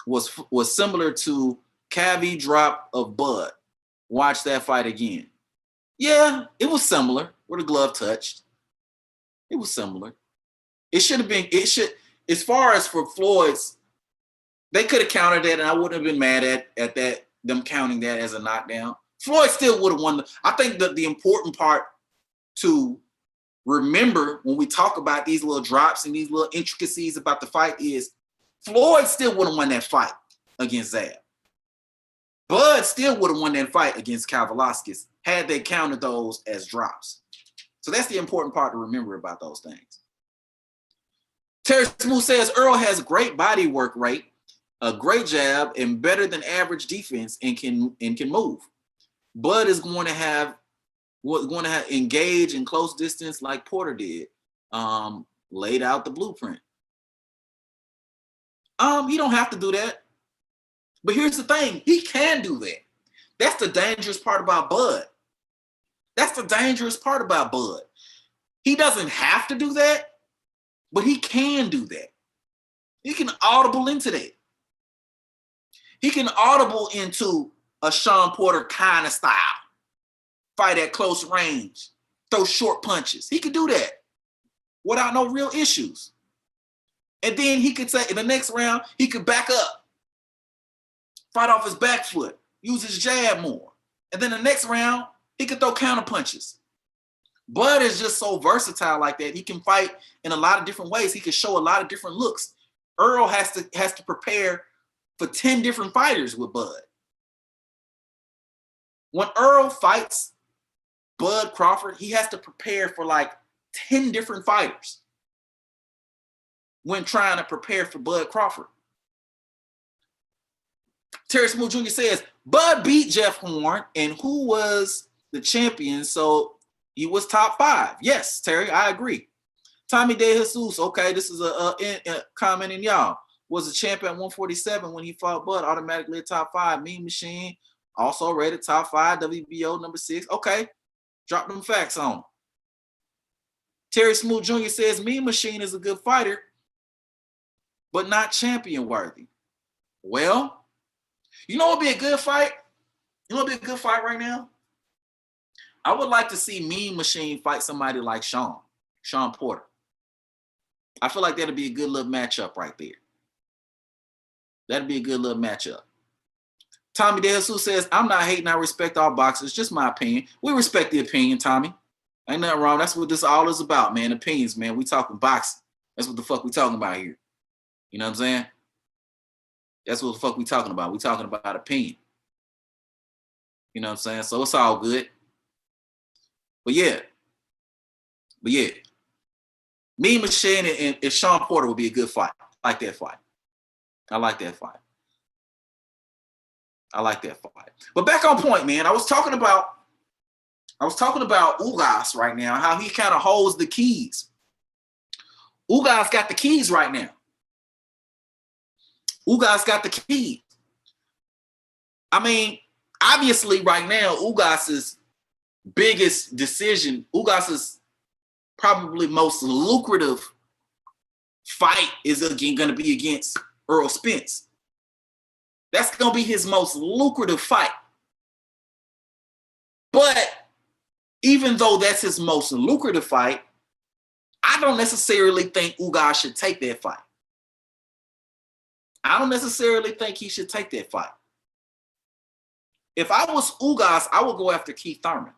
was similar to Cavi drop of Bud. Watch that fight again. Yeah, it was similar where the glove touched. It was similar. As far as for Floyd's, they could have countered that and I wouldn't have been mad at that, them counting that as a knockdown. Floyd still would have won. I think that the important part to remember when we talk about these little drops and these little intricacies about the fight is Floyd still would have won that fight against Zab. Bud still would have won that fight against Kavaliauskas had they counted those as drops. So that's the important part to remember about those things. Terry Smooth says Earl has great body work rate, a great jab, and better than average defense and can move. Bud is going to have engage in close distance like Porter did, laid out the blueprint. He don't have to do that. But here's the thing, he can do that. That's the dangerous part about Bud. That's the dangerous part about Bud. He doesn't have to do that, but he can do that. He can audible into that. He can audible into a Sean Porter kind of style. Fight at close range, throw short punches. He could do that without no real issues. And then he could say in the next round, he could back up, fight off his back foot, use his jab more. And then the next round, he can throw counter punches. Bud is just so versatile like that. He can fight in a lot of different ways. He can show a lot of different looks. Earl has to prepare for 10 different fighters with Bud. When Earl fights Bud Crawford, he has to prepare for like 10 different fighters when trying to prepare for Bud Crawford. Terry Smooth Jr. says, Bud beat Jeff Horn, and who was the champion? So he was top 5. Yes, Terry, I agree. Tommy De Jesus, okay, this is a comment in y'all. Was a champion at 147 when he fought Bud, automatically a top 5. Mean Machine, also rated top 5, WBO number 6. Okay, drop them facts on. Terry Smooth Jr. says, Mean Machine is a good fighter, but not champion worthy. Well, you know what would be a good fight? You know what would be a good fight right now? I would like to see Mean Machine fight somebody like Sean Porter. I feel like that'd be a good little matchup right there. That'd be a good little matchup. Tommy De Jesus says, I'm not hating, I respect all boxers, just my opinion. We respect the opinion, Tommy. Ain't nothing wrong. That's what this all is about, man. Opinions, man. We talking boxing. That's what the fuck we talking about here. You know what I'm saying? That's what the fuck we talking about. We talking about opinion. You know what I'm saying? So it's all good. But yeah. Mean Machine and Sean Porter would be a good fight. I like that fight. I like that fight. But back on point, man. I was talking about Ugas right now, how he kind of holds the keys. Ugas got the keys right now. Ugas got the keys. I mean, obviously right now, Ugas's biggest decision, Ugas's probably most lucrative fight is again going to be against Errol Spence. That's going to be his most lucrative fight. But even though that's his most lucrative fight, I don't necessarily think Ugas should take that fight. I don't necessarily think he should take that fight. If I was Ugas, I would go after Keith Thurman.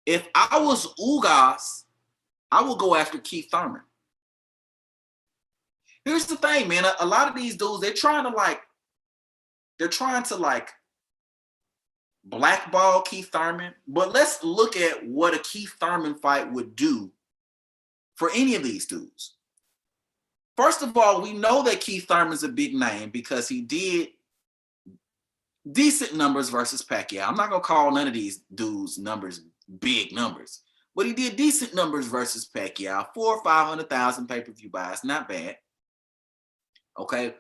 If I was Ugas, I would go after Keith Thurman. Here's the thing, man. A lot of these dudes, they're trying to blackball Keith Thurman. But let's look at what a Keith Thurman fight would do for any of these dudes. First of all, we know that Keith Thurman's a big name because he did decent numbers versus Pacquiao. I'm not going to call none of these dudes numbers big numbers, but he did decent numbers versus Pacquiao. 400,000 or 500,000 pay-per-view buys. Not bad. Okay.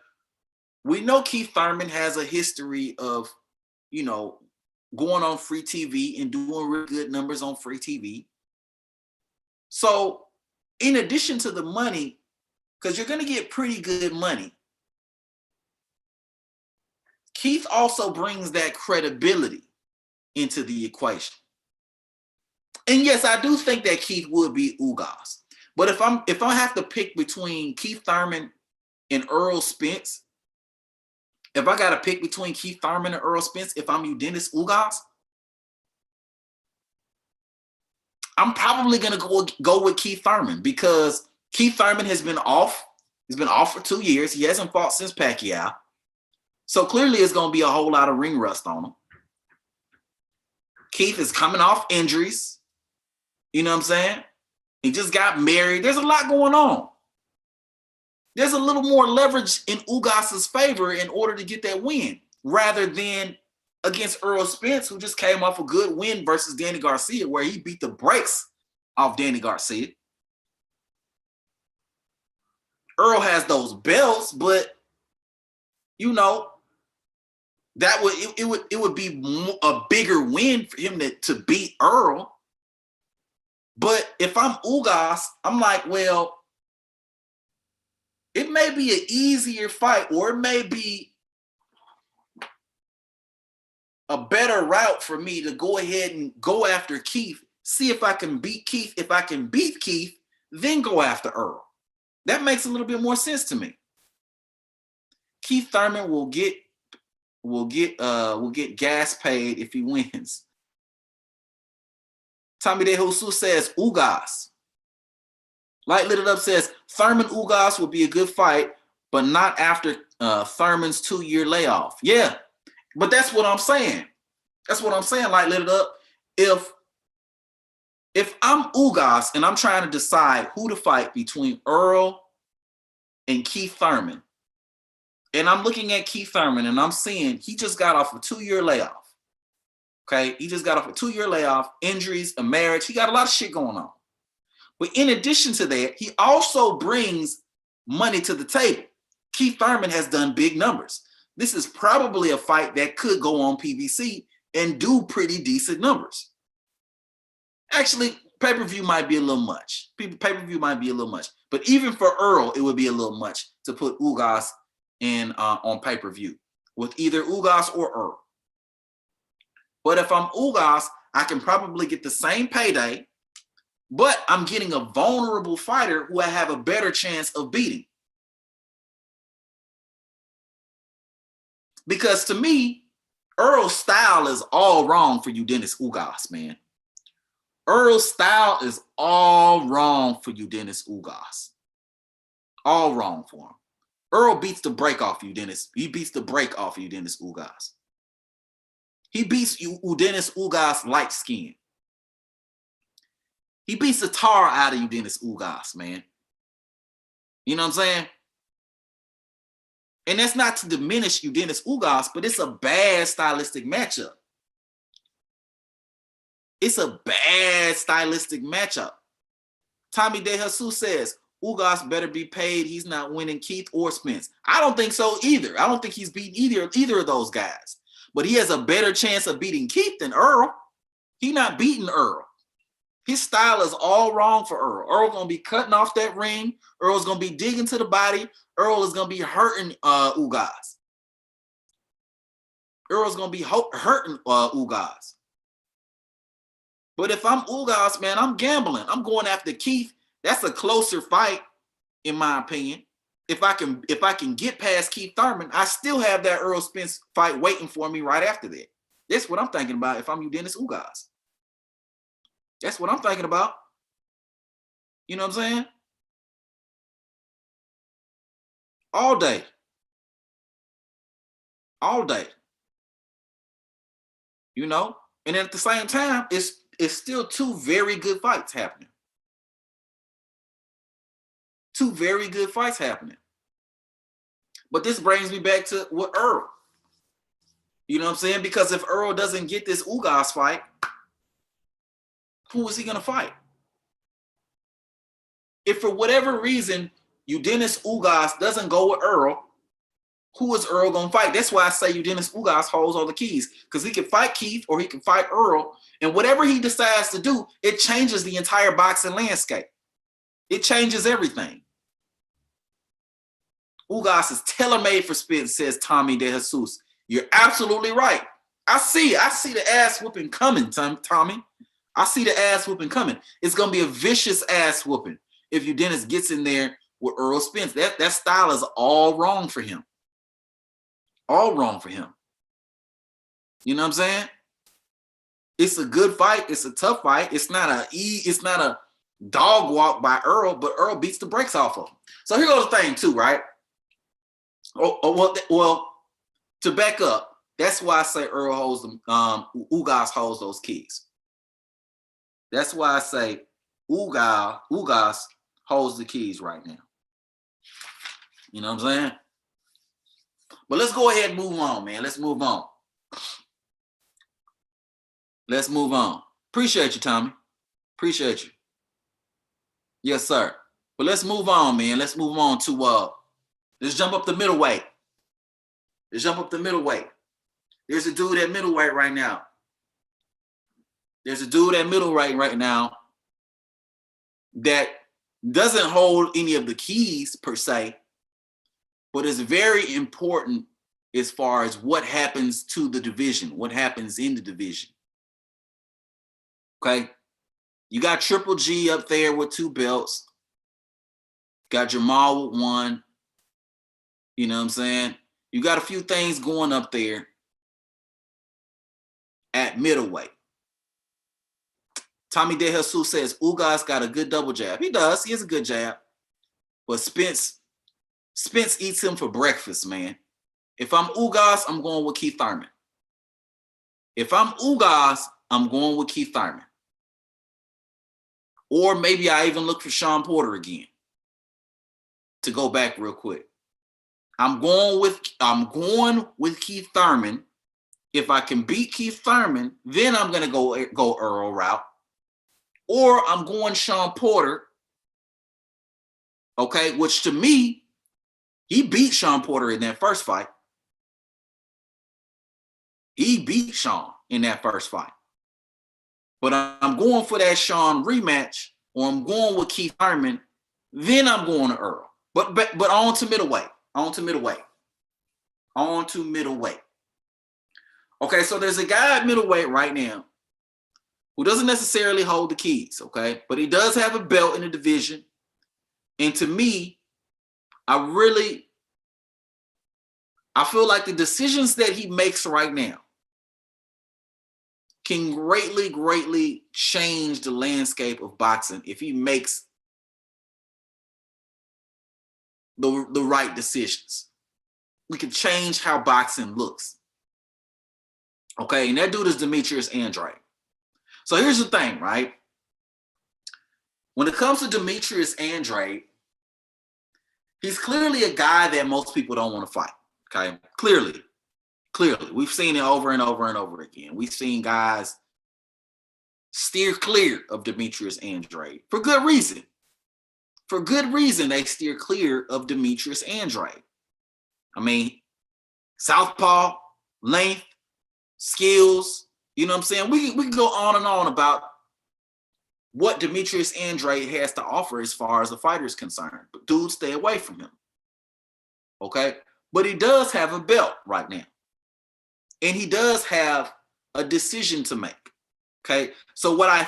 We know Keith Thurman has a history of, going on free TV and doing really good numbers on free TV. So in addition to the money, because you're going to get pretty good money, Keith also brings that credibility into the equation. And yes, I do think that Keith would be Ugas. But if I have to pick between Keith Thurman and Errol Spence, if I got to pick between Keith Thurman and Errol Spence, if I'm Dennis Ugas, I'm probably going to go with Keith Thurman because Keith Thurman has been off. He's been off for 2 years. He hasn't fought since Pacquiao. So clearly it's going to be a whole lot of ring rust on him. Keith is coming off injuries. You know what I'm saying? He just got married. There's a lot going on. There's a little more leverage in Ugas's favor in order to get that win rather than against Errol Spence, who just came off a good win versus Danny Garcia, where he beat the brakes off Danny Garcia. Earl has those belts, but that would be a bigger win for him to beat Earl. But if I'm Ugas, I'm like, well, it may be an easier fight, or it may be a better route for me to go ahead and go after Keith, see if I can beat Keith. If I can beat Keith, then go after Earl. That makes a little bit more sense to me. Keith Thurman will get will get gas paid if he wins. Tommy De Jesus says Ugas. Light Lit It Up says Thurman Ugas will be a good fight, but not after Thurman's 2-year layoff. Yeah, but that's what I'm saying. That's what I'm saying. Light Lit It Up. If I'm Ugas and I'm trying to decide who to fight between Earl and Keith Thurman, and I'm looking at Keith Thurman and I'm seeing he just got off a 2-year layoff. Okay, he just got off a 2-year layoff, injuries, a marriage. He got a lot of shit going on. But in addition to that, he also brings money to the table. Keith Thurman has done big numbers. This is probably a fight that could go on PBC and do pretty decent numbers. Actually, pay-per-view might be a little much. Pay-per-view might be a little much. But even for Earl, it would be a little much to put Ugas in on pay-per-view with either Ugas or Earl. But if I'm Ugas, I can probably get the same payday, but I'm getting a vulnerable fighter who I have a better chance of beating. Because to me, Earl's style is all wrong for you, Dennis Ugas, man. Earl's style is all wrong for you, Dennis Ugas. All wrong for him. Earl beats the break off you, Dennis. He beats the break off you, Dennis Ugas. He beats you, Dennis Ugas light skin. He beats the tar out of you, Dennis Ugas, man. You know what I'm saying? And that's not to diminish you, Dennis Ugas, but it's a bad stylistic matchup. It's a bad stylistic matchup. Tommy De Jesus says, Ugas better be paid. He's not winning Keith or Spence. I don't think so either. I don't think he's beating either of those guys. But he has a better chance of beating Keith than Earl. He's not beating Earl. His style is all wrong for Earl. Earl's going to be cutting off that ring. Earl's going to be digging to the body. Earl is going to be hurting Ugas. Earl's going to be hurting Ugas. But if I'm Ugas, man, I'm gambling. I'm going after Keith. That's a closer fight, in my opinion. If I can get past Keith Thurman, I still have that Earl Spence fight waiting for me right after that. That's what I'm thinking about if I'm you, Dennis Ugas. That's what I'm thinking about. You know what I'm saying? All day. All day. You know? And at the same time, it's still two very good fights happening. Two very good fights happening. But this brings me back to what Earl. You know what I'm saying? Because if Earl doesn't get this Ugas fight, who is he going to fight? If for whatever reason you Dennis Ugas doesn't go with Earl, who is Earl going to fight? That's why I say you Dennis Ugas holds all the keys, because he can fight Keith or he can fight Earl, and whatever he decides to do, it changes the entire boxing landscape. It changes everything. Ugas is tailor-made for Spence, says Tommy De Jesus. You're absolutely right. I see the ass whooping coming, Tommy. I see the ass whooping coming. It's going to be a vicious ass whooping if you Dennis gets in there with Earl Spence. That style is all wrong for him. All wrong for him. You know what I'm saying? It's a good fight. It's a tough fight. It's not a dog walk by Earl, but Earl beats the brakes off of him. So here goes the thing too, right? Well, to back up, that's why I say Earl holds them. Ugas holds those keys. That's why I say Ugas holds the keys right now. You know what I'm saying? But let's go ahead and move on, man. Let's move on. Let's move on. Appreciate you, Tommy. Appreciate you. Yes, sir. But let's move on, man. Let's move on to let's jump up the middleweight. Let's jump up the middleweight. There's a dude at middleweight right now. There's a dude at middleweight right now that doesn't hold any of the keys per se, but is very important as far as what happens to the division, what happens in the division. Okay? You got Triple G up there with 2 belts. Got Jamal with 1. You know what I'm saying? You got a few things going up there. at middleweight. Tommy De Jesus says Ugas got a good double jab. He does. He has a good jab. But Spence eats him for breakfast, man. If I'm Ugas, I'm going with Keith Thurman. If I'm Ugas, I'm going with Keith Thurman. Or maybe I even look for Sean Porter again. To go back real quick. I'm going with Keith Thurman. If I can beat Keith Thurman, then I'm gonna go Earl route. Or I'm going Sean Porter. Okay, which to me, he beat Sean Porter in that first fight. He beat Sean in that first fight. But I'm going for that Sean rematch, or I'm going with Keith Thurman, then I'm going to Earl. But on to middleweight. On to middleweight. Okay, so there's a guy at middleweight right now who doesn't necessarily hold the keys, okay? But he does have a belt in the division. And to me, I feel like the decisions that he makes right now can greatly, greatly change the landscape of boxing if he makes the right decisions. We can change how boxing looks. Okay, and that dude is Demetrius Andrade. So here's the thing, right? When it comes to Demetrius Andrade, he's clearly a guy that most people don't want to fight. Okay, clearly. We've seen it over and over and over again. We've seen guys steer clear of Demetrius Andrade for good reason. For good reason, they steer clear of Demetrius Andrade. I mean, southpaw, length, skills, you know what I'm saying? We can go on and on about what Demetrius Andrade has to offer as far as the fighter is concerned. But dude, stay away from him. Okay? But he does have a belt right now. And he does have a decision to make. Okay? So what I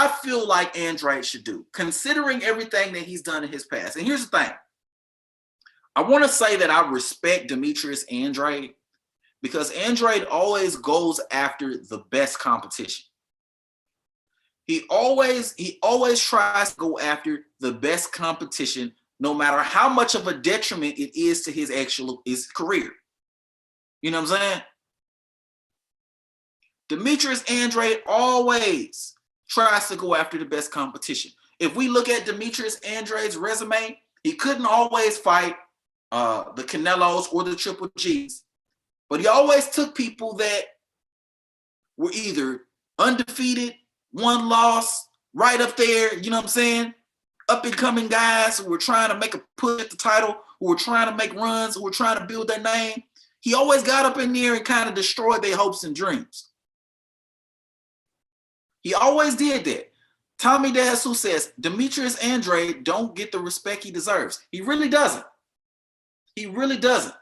feel like Andrade should do, considering everything that he's done in his past. And here's the thing. I want to say that I respect Demetrius Andrade because Andrade always goes after the best competition. He always tries to go after the best competition, no matter how much of a detriment it is to his career. You know what I'm saying? Demetrius Andrade always tries to go after the best competition. If we look at Demetrius Andrade's resume, he couldn't always fight the Canelos or the Triple Gs. But he always took people that were either undefeated, one loss, right up there, you know what I'm saying? Up and coming guys who were trying to make a push at the title, who were trying to make runs, who were trying to build their name. He always got up in there and kind of destroyed their hopes and dreams. He always did that. Tommy De Jesus says, Demetrius Andrade don't get the respect he deserves. He really doesn't. He really doesn't.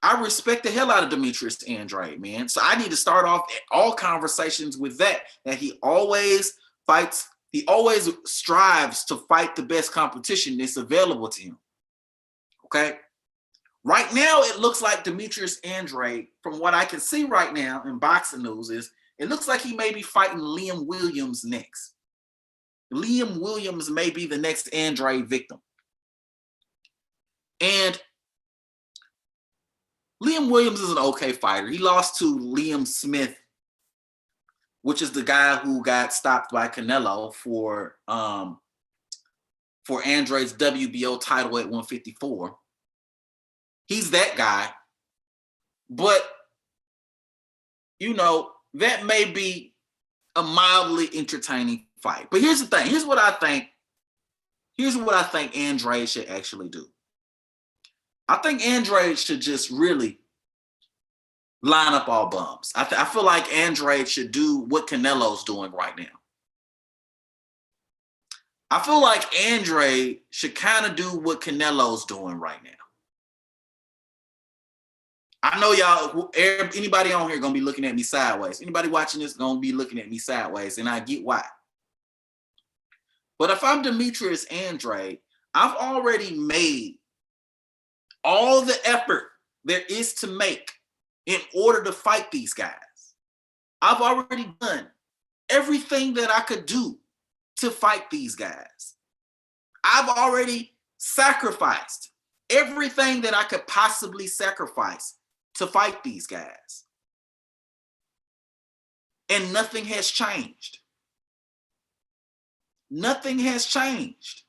I respect the hell out of Demetrius Andrade, man. So I need to start off all conversations with that he always fights, he always strives to fight the best competition that's available to him. Okay? Right now, it looks like Demetrius Andrade, from what I can see right now in boxing news, is it looks like he may be fighting Liam Williams next. Liam Williams may be the next Andrade victim. And Liam Williams is an okay fighter. He lost to Liam Smith, which is the guy who got stopped by Canelo for Andrade's WBO title at 154. He's that guy. But, you know, that may be a mildly entertaining fight. But here's the thing. Here's what I think Andrade should actually do. I think Andrade should just really line up all bums. I feel like Andrade should do what Canelo's doing right now. I feel like Andrade should kind of do what Canelo's doing right now. I know y'all, anybody on here gonna be looking at me sideways. Anybody watching this gonna be looking at me sideways, and I get why. But if I'm Demetrius Andrade, I've already made all the effort there is to make in order to fight these guys. I've already done everything that I could do to fight these guys. I've already sacrificed everything that I could possibly sacrifice to fight these guys. And nothing has changed. Nothing has changed.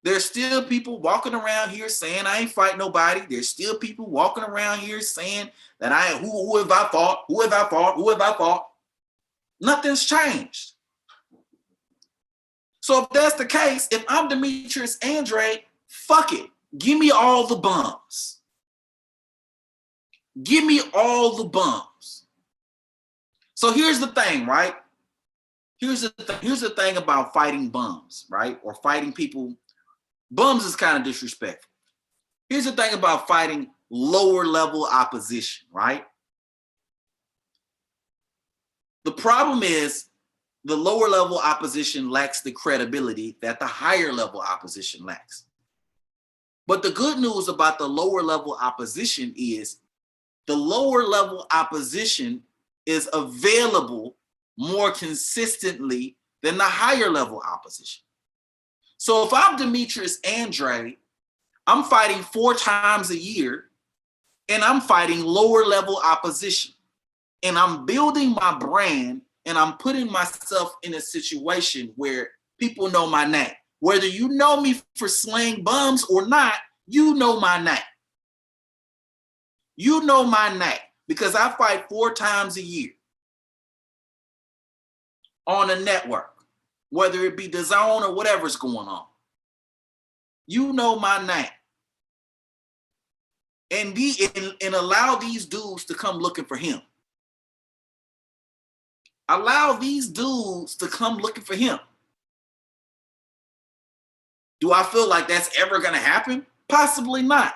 There's still people walking around here saying I ain't fight nobody. There's still people walking around here saying that who have I fought? Who have I fought? Who have I fought? Nothing's changed. So if that's the case, if I'm Demetrius Andrade, fuck it. Give me all the bums. Give me all the bums. So here's the thing, right? Here's the thing about fighting bums, right? Or fighting people. Bums is kind of disrespectful. Here's the thing about fighting lower level opposition, right? The problem is the lower level opposition lacks the credibility that the higher level opposition lacks. But the good news about the lower level opposition is the lower level opposition is available more consistently than the higher level opposition. So if I'm Demetrius Andrade, I'm fighting 4 times a year and I'm fighting lower level opposition. And I'm building my brand and I'm putting myself in a situation where people know my name. Whether you know me for slaying bums or not, you know my name. You know my name because I fight 4 times a year on a network, whether it be DAZN or whatever's going on. You know my name. And allow these dudes to come looking for him. Allow these dudes to come looking for him. Do I feel like that's ever going to happen? Possibly not.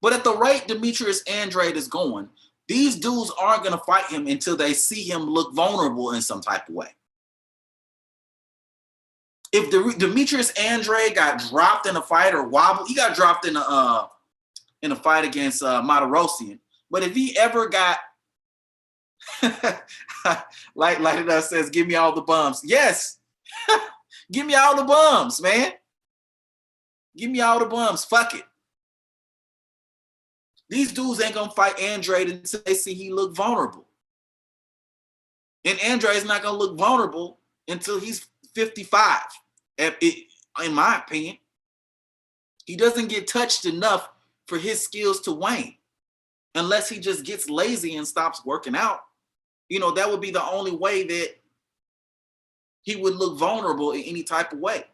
But at the rate Demetrius Andrade is going, these dudes aren't going to fight him until they see him look vulnerable in some type of way. If Demetrius Andrade got dropped in a fight or wobbled, he got dropped in a fight against Martirosyan. But if he ever got like it says, give me all the bums. Yes. Give me all the bums, man. Give me all the bums. Fuck it. These dudes ain't gonna fight Andrade until they see he look vulnerable. And Andrade's not gonna look vulnerable until he's 55. In my opinion, he doesn't get touched enough for his skills to wane unless he just gets lazy and stops working out. You know, that would be the only way that he would look vulnerable in any type of way.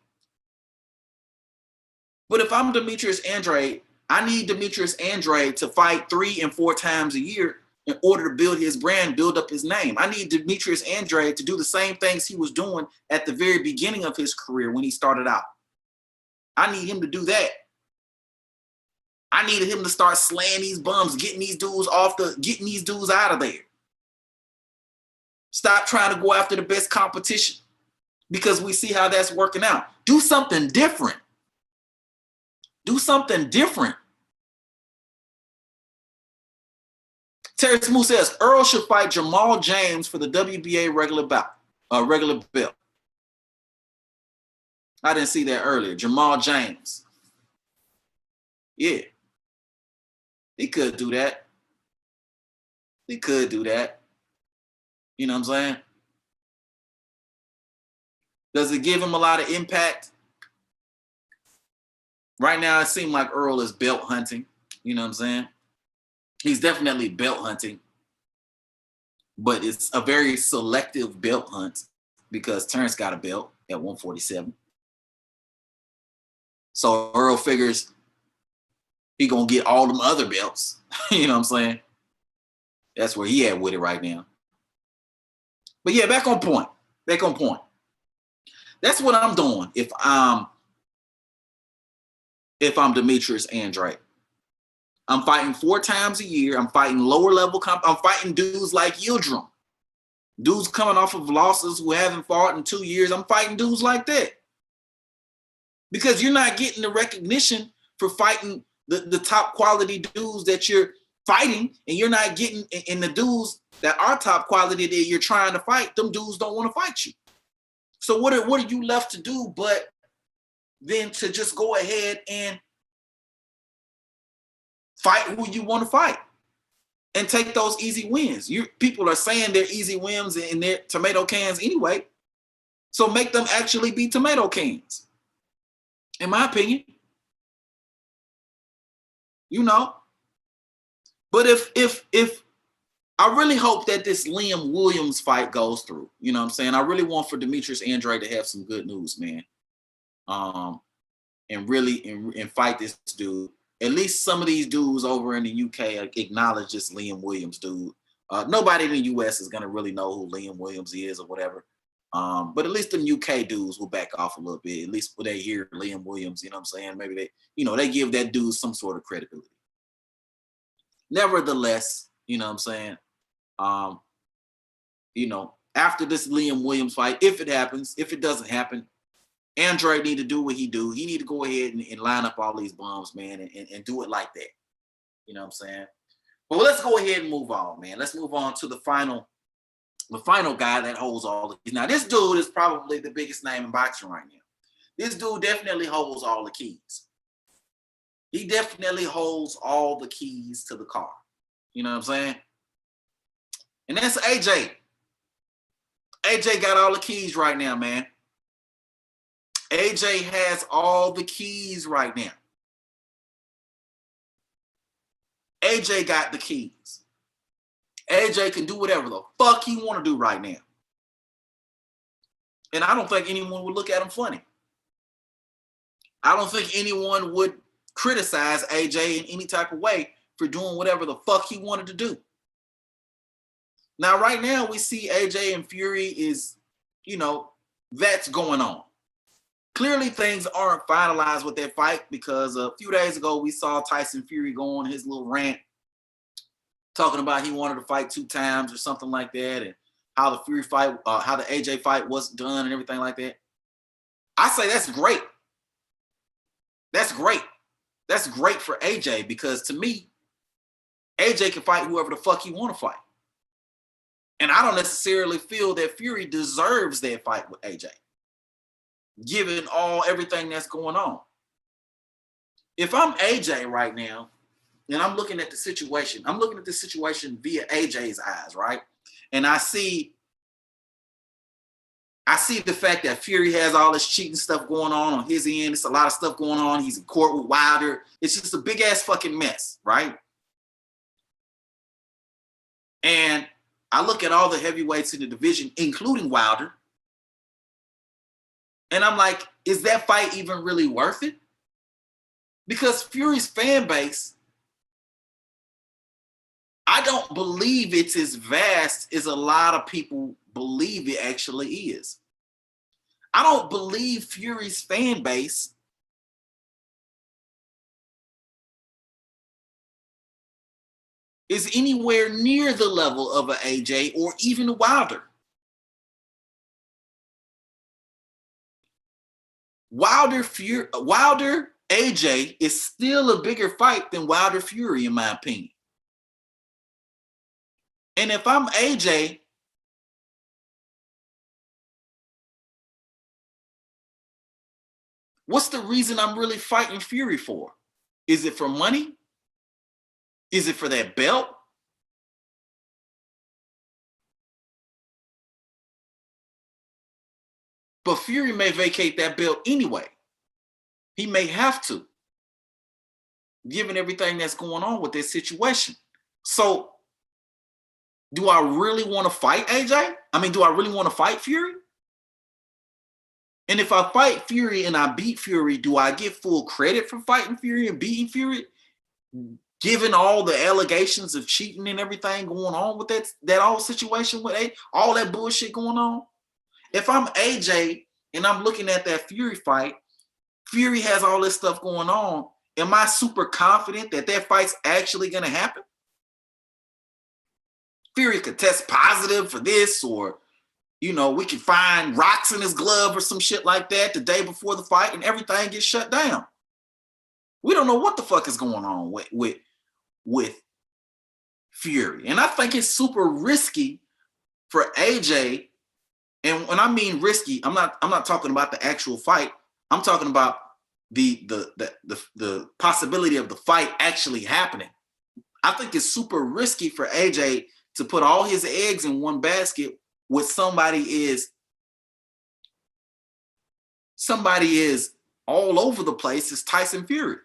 But if I'm Demetrius Andrade, I need Demetrius Andrade to fight 3 and 4 times a year in order to build his brand, build up his name. I need Demetrius Andrade to do the same things he was doing at the very beginning of his career when he started out. I need him to do that. I needed him to start slaying these bums, getting these dudes out of there. Stop trying to go after the best competition because we see how that's working out. Do something different. Do something different. Terry Smooth says Earl should fight Jamal James for the WBA regular belt. I didn't see that earlier. Jamal James. Yeah. He could do that. He could do that. You know what I'm saying? Does it give him a lot of impact? Right now, it seems like Earl is belt hunting. You know what I'm saying? He's definitely belt hunting. But it's a very selective belt hunt because Terrence got a belt at 147. So Earl figures he going to get all them other belts. You know what I'm saying? That's where he at with it right now. But yeah, back on point. That's what I'm doing if I'm Demetrius Andrade. I'm fighting 4 times a year. I'm fighting lower level I'm fighting dudes like Yildirim. Dudes coming off of losses who haven't fought in 2 years. I'm fighting dudes like that. Because you're not getting the recognition for fighting the top quality dudes that you're fighting and you're not getting in the dudes that are top quality that you're trying to fight, them dudes don't want to fight you. So what are you left to do but then to just go ahead and fight who you want to fight and take those easy wins? People are saying they're easy wins in their tomato cans anyway. So make them actually be tomato cans, in my opinion. You know, but if I really hope that this Liam Williams fight goes through, you know what I'm saying? I really want for Demetrius Andrade to have some good news, man. And really and fight this dude. At least some of these dudes over in the UK acknowledge this Liam Williams dude. Nobody in the US is gonna really know who Liam Williams is or whatever. But at least them UK dudes will back off a little bit. At least when they hear Liam Williams, you know what I'm saying? Maybe they, they give that dude some sort of credibility. Nevertheless, you know what I'm saying? After this Liam Williams fight, if it happens, if it doesn't happen, Andrade need to do what he do. He need to go ahead and line up all these bums, man, and do it like that. You know what I'm saying? But let's go ahead and move on, man. Let's move on to the final guy that holds all the keys. Now, this dude is probably the biggest name in boxing right now. This dude definitely holds all the keys. He definitely holds all the keys to the car. You know what I'm saying? And that's AJ. AJ got all the keys right now, man. AJ has all the keys right now. AJ got the keys. AJ can do whatever the fuck he want to do right now. And I don't think anyone would look at him funny. I don't think anyone would criticize AJ in any type of way for doing whatever the fuck he wanted to do. Now, right now, we see AJ and Fury is, that's going on. Clearly, things aren't finalized with that fight because a few days ago, we saw Tyson Fury go on his little rant talking about he wanted to fight 2 times or something like that, and how the Fury fight, how the AJ fight wasn't done and everything like that. I say that's great. That's great. That's great for AJ because to me, AJ can fight whoever the fuck he want to fight. And I don't necessarily feel that Fury deserves that fight with AJ, given everything that's going on. If I'm AJ right now, and I'm looking at the situation via AJ's eyes, right? And I see the fact that Fury has all this cheating stuff going on his end. It's a lot of stuff going on. He's in court with Wilder. It's just a big ass fucking mess, right? And I look at all the heavyweights in the division, including Wilder, and I'm like, is that fight even really worth it? Because Fury's fan base, I don't believe it's as vast as a lot of people believe it actually is. I don't believe Fury's fan base is anywhere near the level of an AJ or even a Wilder. Wilder AJ is still a bigger fight than Wilder Fury, in my opinion. And if I'm AJ, what's the reason I'm really fighting Fury for? Is it for money? Is it for that belt? But Fury may vacate that belt anyway. He may have to, given everything that's going on with this situation. So, do I really want to fight AJ? I mean, do I really want to fight Fury? And if I fight Fury and I beat Fury, do I get full credit for fighting Fury and beating Fury? Given all the allegations of cheating and everything going on with that whole situation with all that bullshit going on? If I'm AJ and I'm looking at that Fury fight, Fury has all this stuff going on. Am I super confident that that fight's actually going to happen? Fury could test positive for this, or, we could find rocks in his glove or some shit like that the day before the fight and everything gets shut down. We don't know what the fuck is going on with Fury. And I think it's super risky for AJ. And when I mean risky, I'm not talking about the actual fight. I'm talking about the possibility of the fight actually happening. I think it's super risky for AJ to put all his eggs in one basket with somebody is all over the place is Tyson Fury.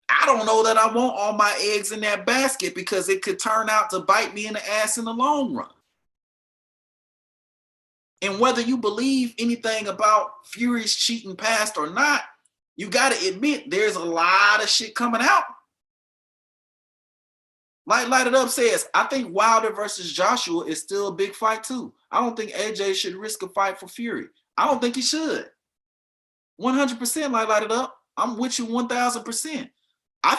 I don't know that I want all my eggs in that basket because it could turn out to bite me in the ass in the long run. And whether you believe anything about Fury's cheating past or not, you got to admit there's a lot of shit coming out. Like Light It Up says, I think Wilder versus Joshua is still a big fight too. I don't think AJ should risk a fight for Fury. I don't think he should. 100% like Light It Up. I'm with you 1000%. I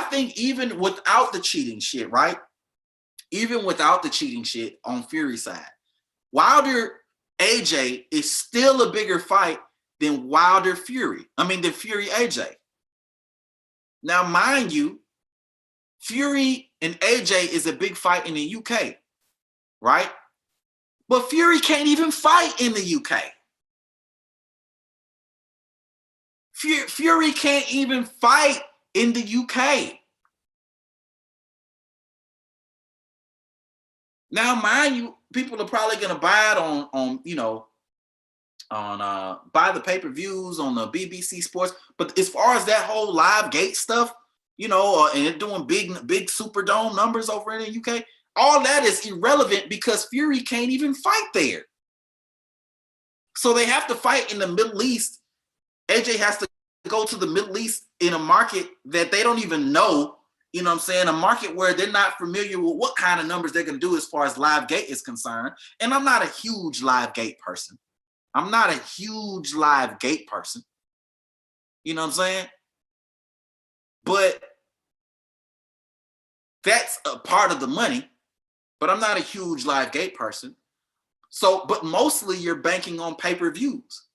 think even without the cheating shit, right? Even without the cheating shit on Fury's side, Wilder AJ is still a bigger fight than Wilder Fury. Than Fury AJ. Now, mind you, Fury and AJ is a big fight in the UK, right? But Fury can't even fight in the UK. Fury can't even fight in the UK. Now, mind you, people are probably gonna buy it buy the pay-per-views on the BBC Sports. But as far as that whole live gate stuff, and doing big Superdome numbers over in the UK, all that is irrelevant because Fury can't even fight there. So they have to fight in the Middle East. AJ has to go to the Middle East in a market that they don't even know, a market where they're not familiar with what kind of numbers they're going to do as far as live gate is concerned. And I'm not a huge live gate person. You know what I'm saying? But that's a part of the money, but I'm not a huge live gate person. So, but mostly you're banking on pay-per-views,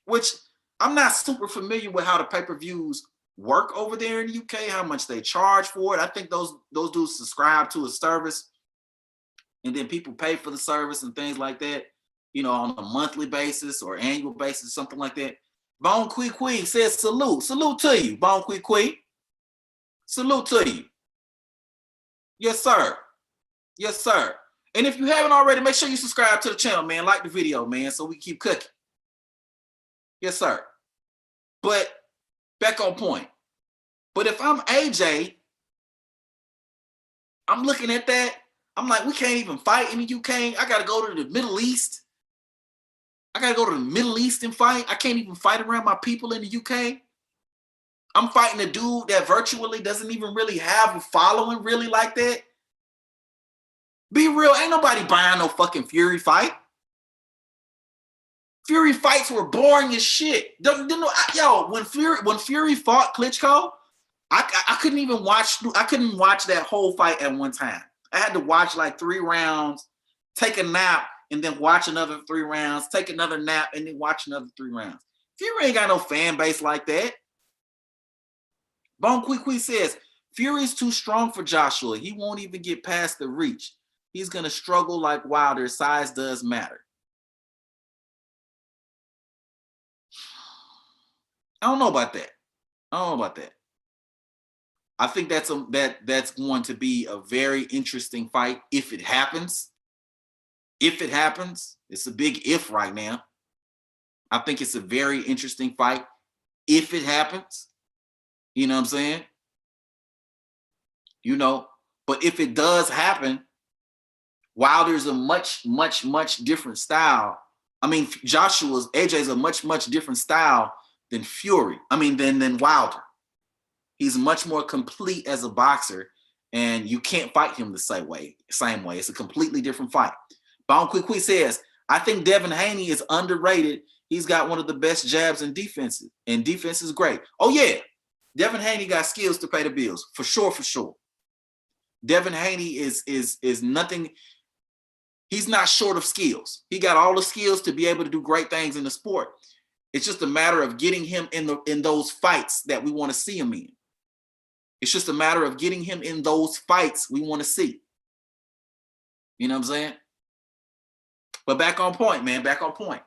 which I'm not super familiar with how the pay-per-views work over there in the UK, how much they charge for it. I think those dudes subscribe to a service and then people pay for the service and things like that, on a monthly basis or annual basis, something like that. Bone Kui says salute to you, Bone Kui. Salute to you. Yes, sir. And if you haven't already, make sure you subscribe to the channel, man. Like the video, man, so we keep cooking. Yes, sir. But back on point. But if I'm AJ, I'm looking at that. I'm like, we can't even fight in the UK. I got to go to the Middle East. And fight. I can't even fight around my people in the UK. I'm fighting a dude that virtually doesn't even really have a following really like that. Be real, ain't nobody buying no fucking Fury fight. Fury fights were boring as shit. When Fury fought Klitschko, I couldn't even watch. I couldn't watch that whole fight at one time. I had to watch like 3 rounds, take a nap, and then watch another 3 rounds, take another nap, and then watch another 3 rounds. Fury ain't got no fan base like that. Bone Kui says, Fury's too strong for Joshua. He won't even get past the reach. He's going to struggle like Wilder. Size does matter. I don't know about that. I think that's going to be a very interesting fight if it happens. It's a big if right now. I think it's a very interesting fight if it happens. You know what I'm saying? But if it does happen, Wilder's a much different style. AJ's a much different style than Fury. Than Wilder. He's much more complete as a boxer, and you can't fight him the same way. It's a completely different fight. Bone Kui says, I think Devin Haney is underrated. He's got one of the best jabs and defense is great. Oh yeah, Devin Haney got skills to pay the bills for sure. Devin Haney is nothing. He's not short of skills. He got all the skills to be able to do great things in the sport. It's just a matter of getting him in those fights that we want to see him in. It's just a matter of getting him in those fights we want to see. You know what I'm saying? But back on point, man. Back on point.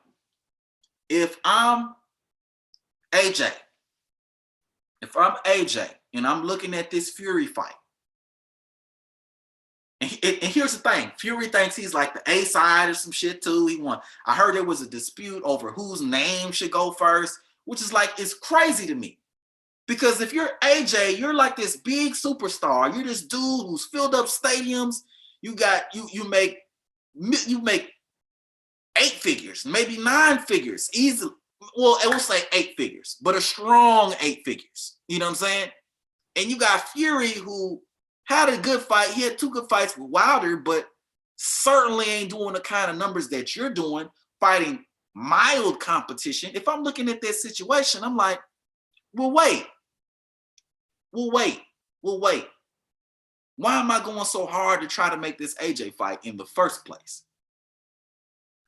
If I'm AJ, and I'm looking at this Fury fight, and here's the thing, Fury thinks he's like the A side or some shit too. He won. I heard there was a dispute over whose name should go first, which is like, it's crazy to me. Because if you're AJ, you're like this big superstar. You're this dude who's filled up stadiums. You make 8 figures, maybe 9 figures, easily. Well, I will say 8 figures, but a strong 8 figures. You know what I'm saying? And you got Fury, who had a good fight. He had 2 good fights with Wilder, but certainly ain't doing the kind of numbers that you're doing, fighting mild competition. If I'm looking at this situation, I'm like, we'll wait. Why am I going so hard to try to make this AJ fight in the first place?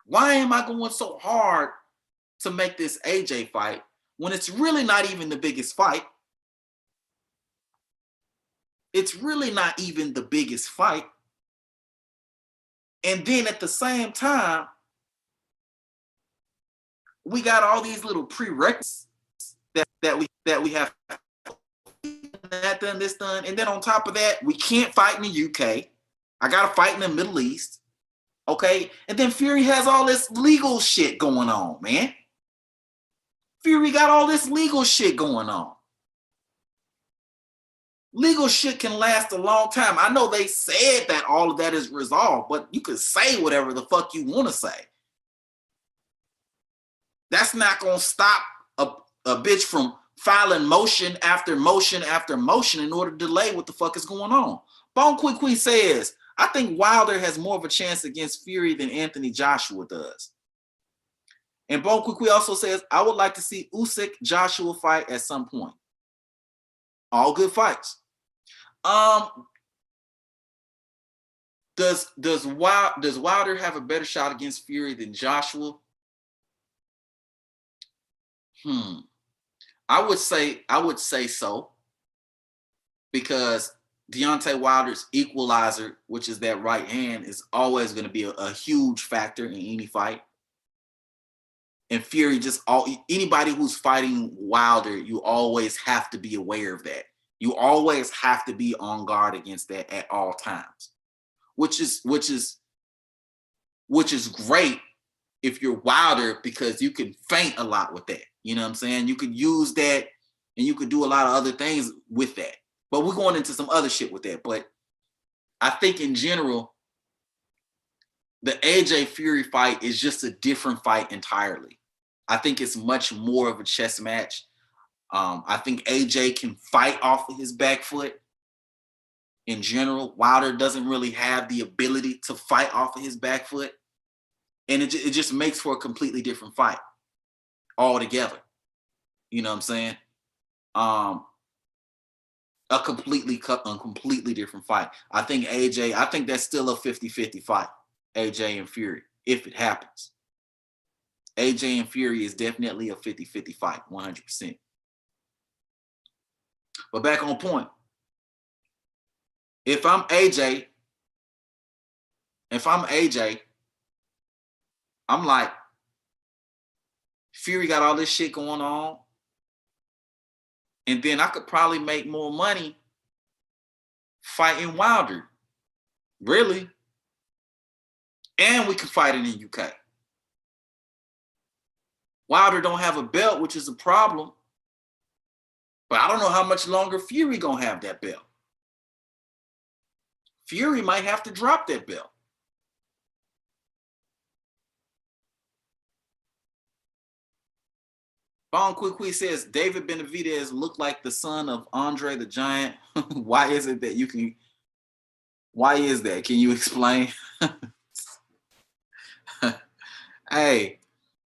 Why am I going so hard to make this AJ fight when it's really not even the biggest fight? It's really not even the biggest fight. And then at the same time, we got all these little prerequisites that we have that done, this done. And then on top of that, we can't fight in the UK. I got to fight in the Middle East. Okay. And then Fury has all this legal shit going on, man. Fury got all this legal shit going on. Legal shit can last a long time. I know they said that all of that is resolved, but you can say whatever the fuck you want to say. That's not going to stop a bitch from filing motion after motion after motion in order to delay what the fuck is going on. Bone Quick says, I think Wilder has more of a chance against Fury than Anthony Joshua does. And Bone Quick also says, I would like to see Usyk Joshua fight at some point. All good fights. Does Wilder have a better shot against Fury than Joshua? I would say so, because Deontay Wilder's equalizer, which is that right hand, is always going to be a huge factor in any fight. And Fury, anybody who's fighting Wilder, you always have to be aware of that. You always have to be on guard against that at all times, which is great if you're Wilder, because you can feint a lot with that. You know what I'm saying? You could use that and you could do a lot of other things with that. But we're going into some other shit with that. But I think in general, the AJ Fury fight is just a different fight entirely. I think it's much more of a chess match. I think AJ can fight off of his back foot. In general, Wilder doesn't really have the ability to fight off of his back foot. And it just makes for a completely different fight altogether. You know what I'm saying? A completely different fight. I think that's still a 50-50 fight, AJ and Fury, if it happens. AJ and Fury is definitely a 50-50 fight, 100%. But back on point. If I'm AJ, I'm like, Fury got all this shit going on, and then I could probably make more money fighting Wilder. Really? And we could fight in the UK. Wilder don't have a belt, which is a problem. But I don't know how much longer Fury gonna have that belt. Fury might have to drop that belt. Bone Quick says, David Benavidez looked like the son of Andre the Giant. Why is that? Can you explain? Hey,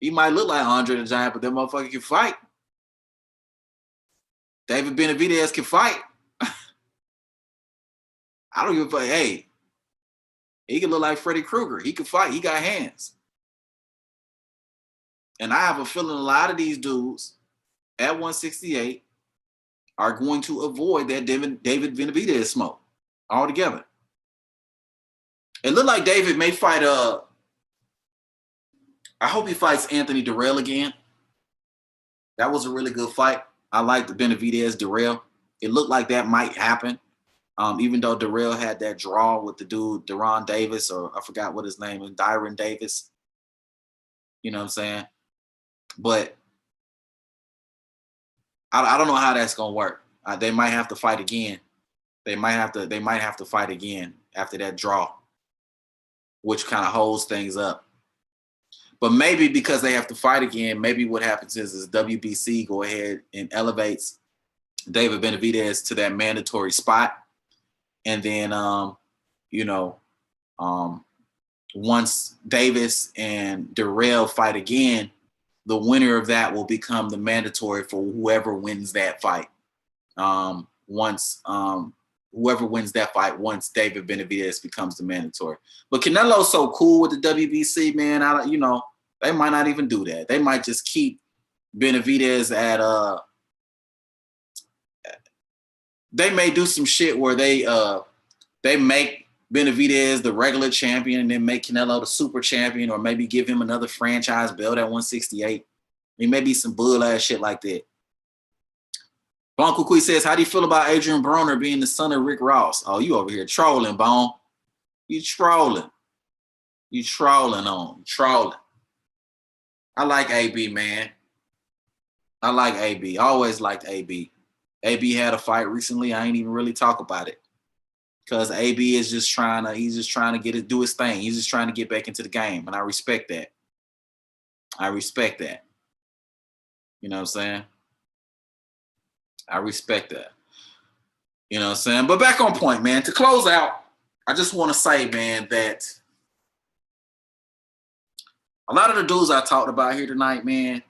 he might look like Andre the Giant, but that motherfucker can fight. David Benavidez can fight. I don't give a fuck. Hey, he can look like Freddy Krueger. He can fight. He got hands. And I have a feeling a lot of these dudes at 168 are going to avoid that David Benavidez smoke altogether. It looked like David may fight. I hope he fights Anthony Durrell again. That was a really good fight. I like the Benavidez Durrell. It looked like that might happen. Even though Durrell had that draw with the dude, Deron Davis, or I forgot what his name is, Dyron Davis. You know what I'm saying? But I don't know how that's gonna work. They might have to fight again. They might have to fight again after that draw, which kind of holds things up. But maybe because they have to fight again, maybe what happens is WBC go ahead and elevates David Benavidez to that mandatory spot. And then, once Davis and Durrell fight again, the winner of that will become the mandatory for whoever wins that fight. Whoever wins that fight, once David Benavidez becomes the mandatory. But Canelo's so cool with the WBC, man. They might not even do that. They might just keep Benavidez at they may do some shit where they make Benavidez the regular champion and then make Canelo the super champion, or maybe give him another franchise belt at 168. It may be some bull ass shit like that. Bon Kukui says, how do you feel about Adrian Broner being the son of Rick Ross? Oh, you over here trolling, Bon. You trolling. You trolling. I like AB, man. I like AB. Always liked AB. AB had a fight recently. I ain't even really talk about it. Because AB is just trying to do his thing. He's just trying to get back into the game. And I respect that. You know what I'm saying? I respect that. You know what I'm saying? But back on point, man. To close out, I just want to say, man, that a lot of the dudes I talked about here tonight, man,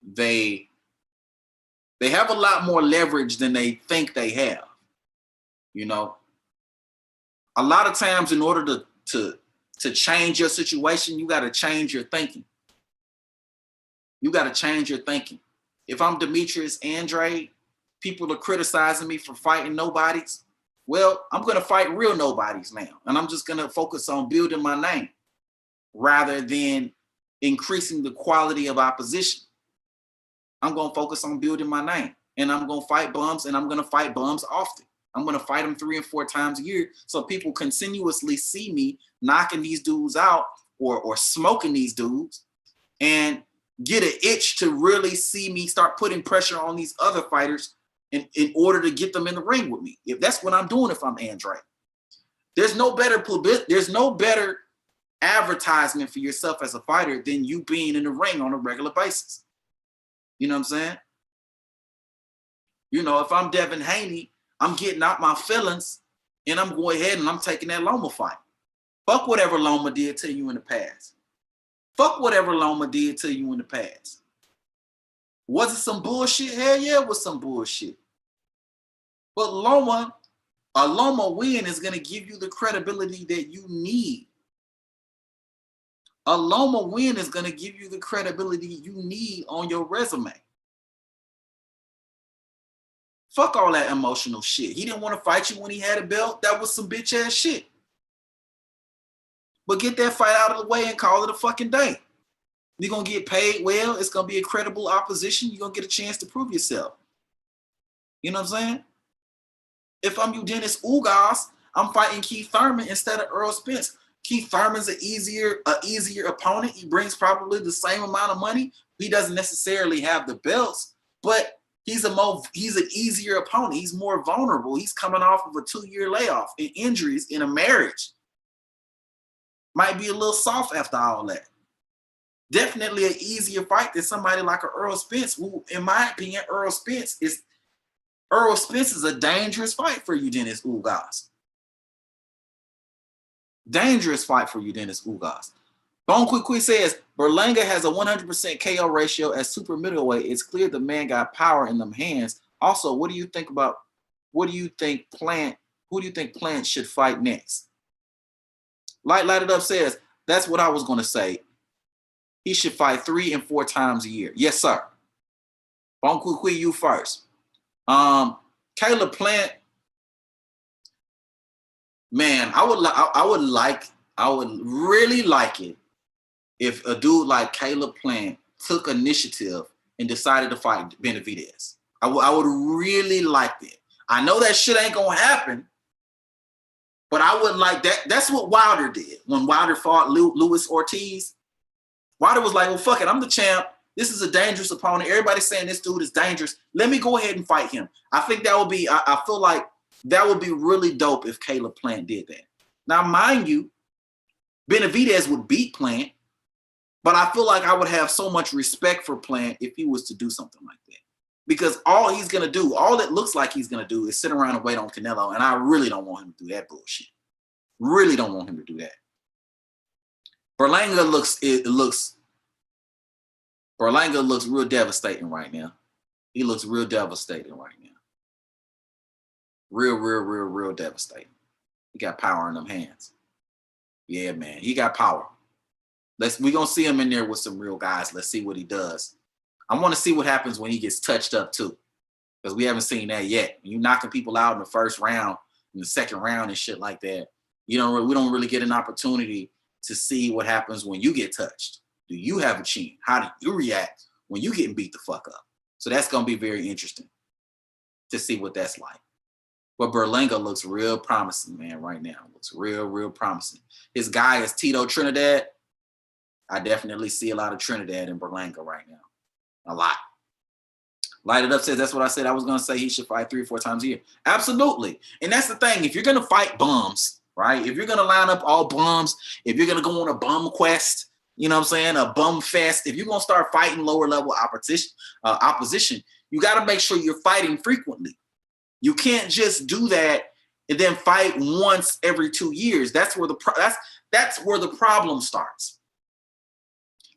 they have a lot more leverage than they think they have. You know? A lot of times, in order to change your situation, you got to change your thinking. You got to change your thinking. If I'm Demetrius Andrade, people are criticizing me for fighting nobodies. Well, I'm going to fight real nobodies now. And I'm just going to focus on building my name rather than increasing the quality of opposition. I'm going to focus on building my name. And I'm going to fight bums, and I'm going to fight bums often. I'm going to fight them 3 and 4 times a year so people continuously see me knocking these dudes out or smoking these dudes and get an itch to really see me start putting pressure on these other fighters in order to get them in the ring with me. If that's what I'm doing, if I'm Andrade. There's no better advertisement for yourself as a fighter than you being in the ring on a regular basis. You know what I'm saying? You know, if I'm Devin Haney, I'm getting out my feelings and I'm going ahead and I'm taking that Loma fight. Fuck whatever Loma did to you in the past. Fuck whatever Loma did to you in the past. Was it some bullshit? Hell yeah, it was some bullshit. But a Loma win is going to give you the credibility that you need. A Loma win is going to give you the credibility you need on your resume. Fuck all that emotional shit. He didn't want to fight you when he had a belt. That was some bitch ass shit. But get that fight out of the way and call it a fucking day. You're going to get paid well. It's going to be a credible opposition. You're going to get a chance to prove yourself. You know what I'm saying? If I'm Dennis Ugas, I'm fighting Keith Thurman instead of Earl Spence. Keith Thurman's an easier opponent. He brings probably the same amount of money. He doesn't necessarily have the belts, but he's an easier opponent. He's more vulnerable. He's coming off of a 2-year layoff and injuries in a marriage. Might be a little soft after all that. Definitely an easier fight than somebody like a Earl Spence, who, in my opinion, Earl Spence is a dangerous fight for you, Dennis Ugas. Dangerous fight for you, Dennis Ugas. Bone Quick says, Berlanga has a 100% KO ratio at super middleweight. It's clear the man got power in them hands. Also, who do you think Plant should fight next? Light It Up says, that's what I was going to say. He should fight 3 and 4 times a year. Yes, sir. Bone Quick, you first. Caleb Plant, man, I would really like it if a dude like Caleb Plant took initiative and decided to fight Benavidez. I would really like that. I know that shit ain't gonna happen, but I would like that. That's what Wilder did when Wilder fought Luis Ortiz. Wilder was like, well, fuck it, I'm the champ. This is a dangerous opponent. Everybody's saying this dude is dangerous. Let me go ahead and fight him. I think that would be, I feel like that would be really dope if Caleb Plant did that. Now, mind you, Benavidez would beat Plant, but I feel like I would have so much respect for Plant if he was to do something like that. Because all he's going to do, all it looks like he's going to do is sit around and wait on Canelo, and I really don't want him to do that bullshit. Really don't want him to do that. Berlanga looks real devastating right now. He looks real devastating right now. Real devastating. He got power in them hands. Yeah, man, he got power. We're going to see him in there with some real guys. Let's see what he does. I want to see what happens when he gets touched up too, because we haven't seen that yet. You knocking people out in the first round, in the second round and shit like that. We don't really get an opportunity to see what happens when you get touched. Do you have a chin? How do you react when you getting beat the fuck up? So that's going to be very interesting to see what that's like. But Berlanga looks real promising, man, right now. Looks real promising. His guy is Tito Trinidad. I definitely see a lot of Trinidad in Berlanga right now. A lot. Light It Up says, that's what I said. I was going to say he should fight 3 or 4 times a year. Absolutely. And that's the thing. If you're going to fight bums, right? If you're going to line up all bums, if you're going to go on a bum quest, you know what I'm saying? A bum fest. If you're going to start fighting lower level opposition, you got to make sure you're fighting frequently. You can't just do that and then fight once every 2 years. That's where that's where the problem starts.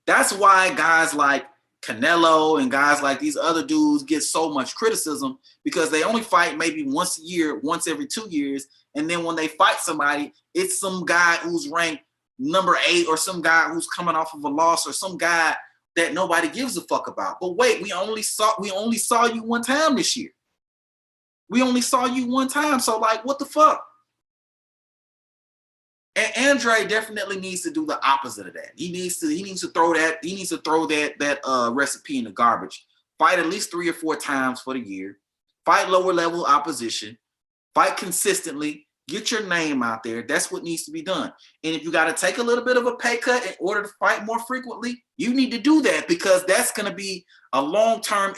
That's why guys like Canelo and guys like these other dudes get so much criticism, because they only fight maybe once a year, once every 2 years. And then when they fight somebody, it's some guy who's ranked number 8 or some guy who's coming off of a loss or some guy that nobody gives a fuck about. But wait, we only saw you one time this year. We only saw you one time. So like, what the fuck? And Andre definitely needs to do the opposite of that. He needs to throw that recipe in the garbage. Fight at least 3 or 4 times for the year. Fight lower level opposition. Fight consistently. Get your name out there. That's what needs to be done. And if you got to take a little bit of a pay cut in order to fight more frequently, you need to do that, because that's going to be a long-term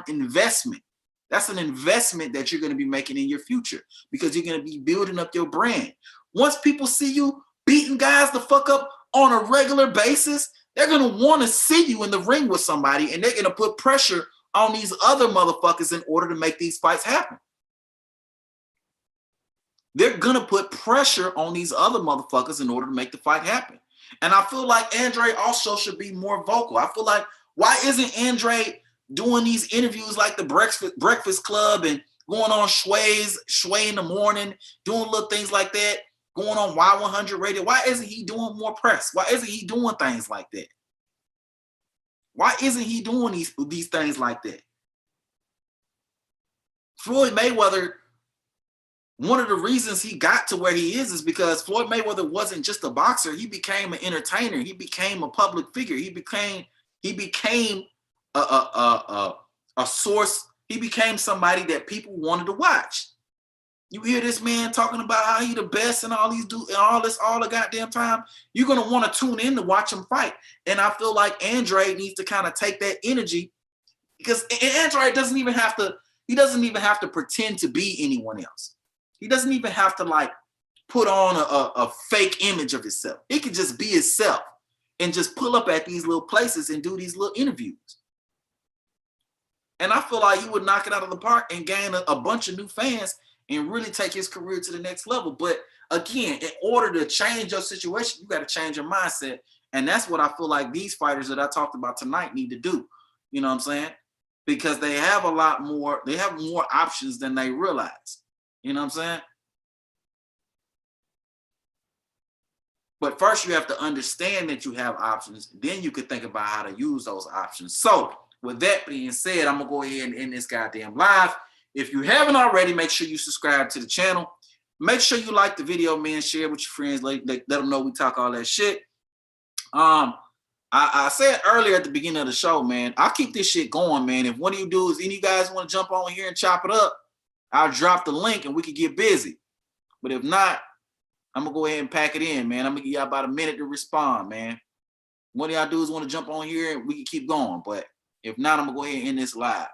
investment. That's an investment that you're going to be making in your future, because you're going to be building up your brand. Once people see you beating guys the fuck up on a regular basis, they're going to want to see you in the ring with somebody, and they're going to put pressure on these other motherfuckers in order to make these fights happen. They're going to put pressure on these other motherfuckers in order to make the fight happen. And I feel like Andre also should be more vocal. I feel like, why isn't Andre doing these interviews like the Breakfast Club and going on Sway in the morning, doing little things like that, going on Y100 radio? Why isn't he doing more press? Why isn't he doing things like that? Why isn't he doing these things like that? Floyd Mayweather, one of the reasons he got to where he is because Floyd Mayweather wasn't just a boxer. He became an entertainer. He became a public figure. He became a source. He became somebody that people wanted to watch. You hear this man talking about how he the best and all these dudes and all the goddamn time. You're gonna want to tune in to watch him fight. And I feel like Andre needs to kind of take that energy, because Andre doesn't even have to pretend to be anyone else. He doesn't even have to like put on a fake image of himself. He can just be himself and just pull up at these little places and do these little interviews. And I feel like he would knock it out of the park and gain a bunch of new fans and really take his career to the next level. But again, in order to change your situation, you got to change your mindset. And that's what I feel like these fighters that I talked about tonight need to do. You know what I'm saying? Because they have more options than they realize. You know what I'm saying? But first you have to understand that you have options. Then you could think about how to use those options. So with that being said, I'm gonna go ahead and end this goddamn live. If you haven't already, make sure you subscribe to the channel. Make sure you like the video, man. Share with your friends. Let them know we talk all that shit. I said earlier at the beginning of the show, man, I'll keep this shit going, man. If one of you dudes, any of you guys want to jump on here and chop it up, I'll drop the link and we can get busy. But if not, I'm gonna go ahead and pack it in, man. I'm gonna give y'all about a minute to respond, man. One of y'all dudes want to jump on here and we can keep going. But if not, I'm gonna go ahead and end this live.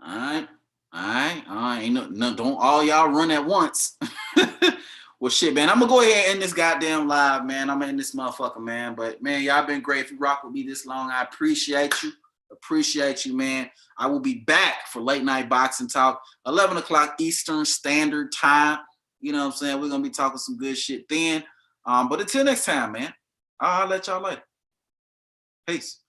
All right. Ain't no, don't all y'all run at once. Well, shit, man. I'm gonna go ahead and end this goddamn live, man. I'm gonna end this motherfucker, man. But man, y'all been great. If you rock with me this long, I appreciate you. Appreciate you, man. I will be back for late night boxing talk, 11 o'clock Eastern Standard Time. You know what I'm saying? We're gonna be talking some good shit then. But until next time, man, I'll let y'all later. Peace.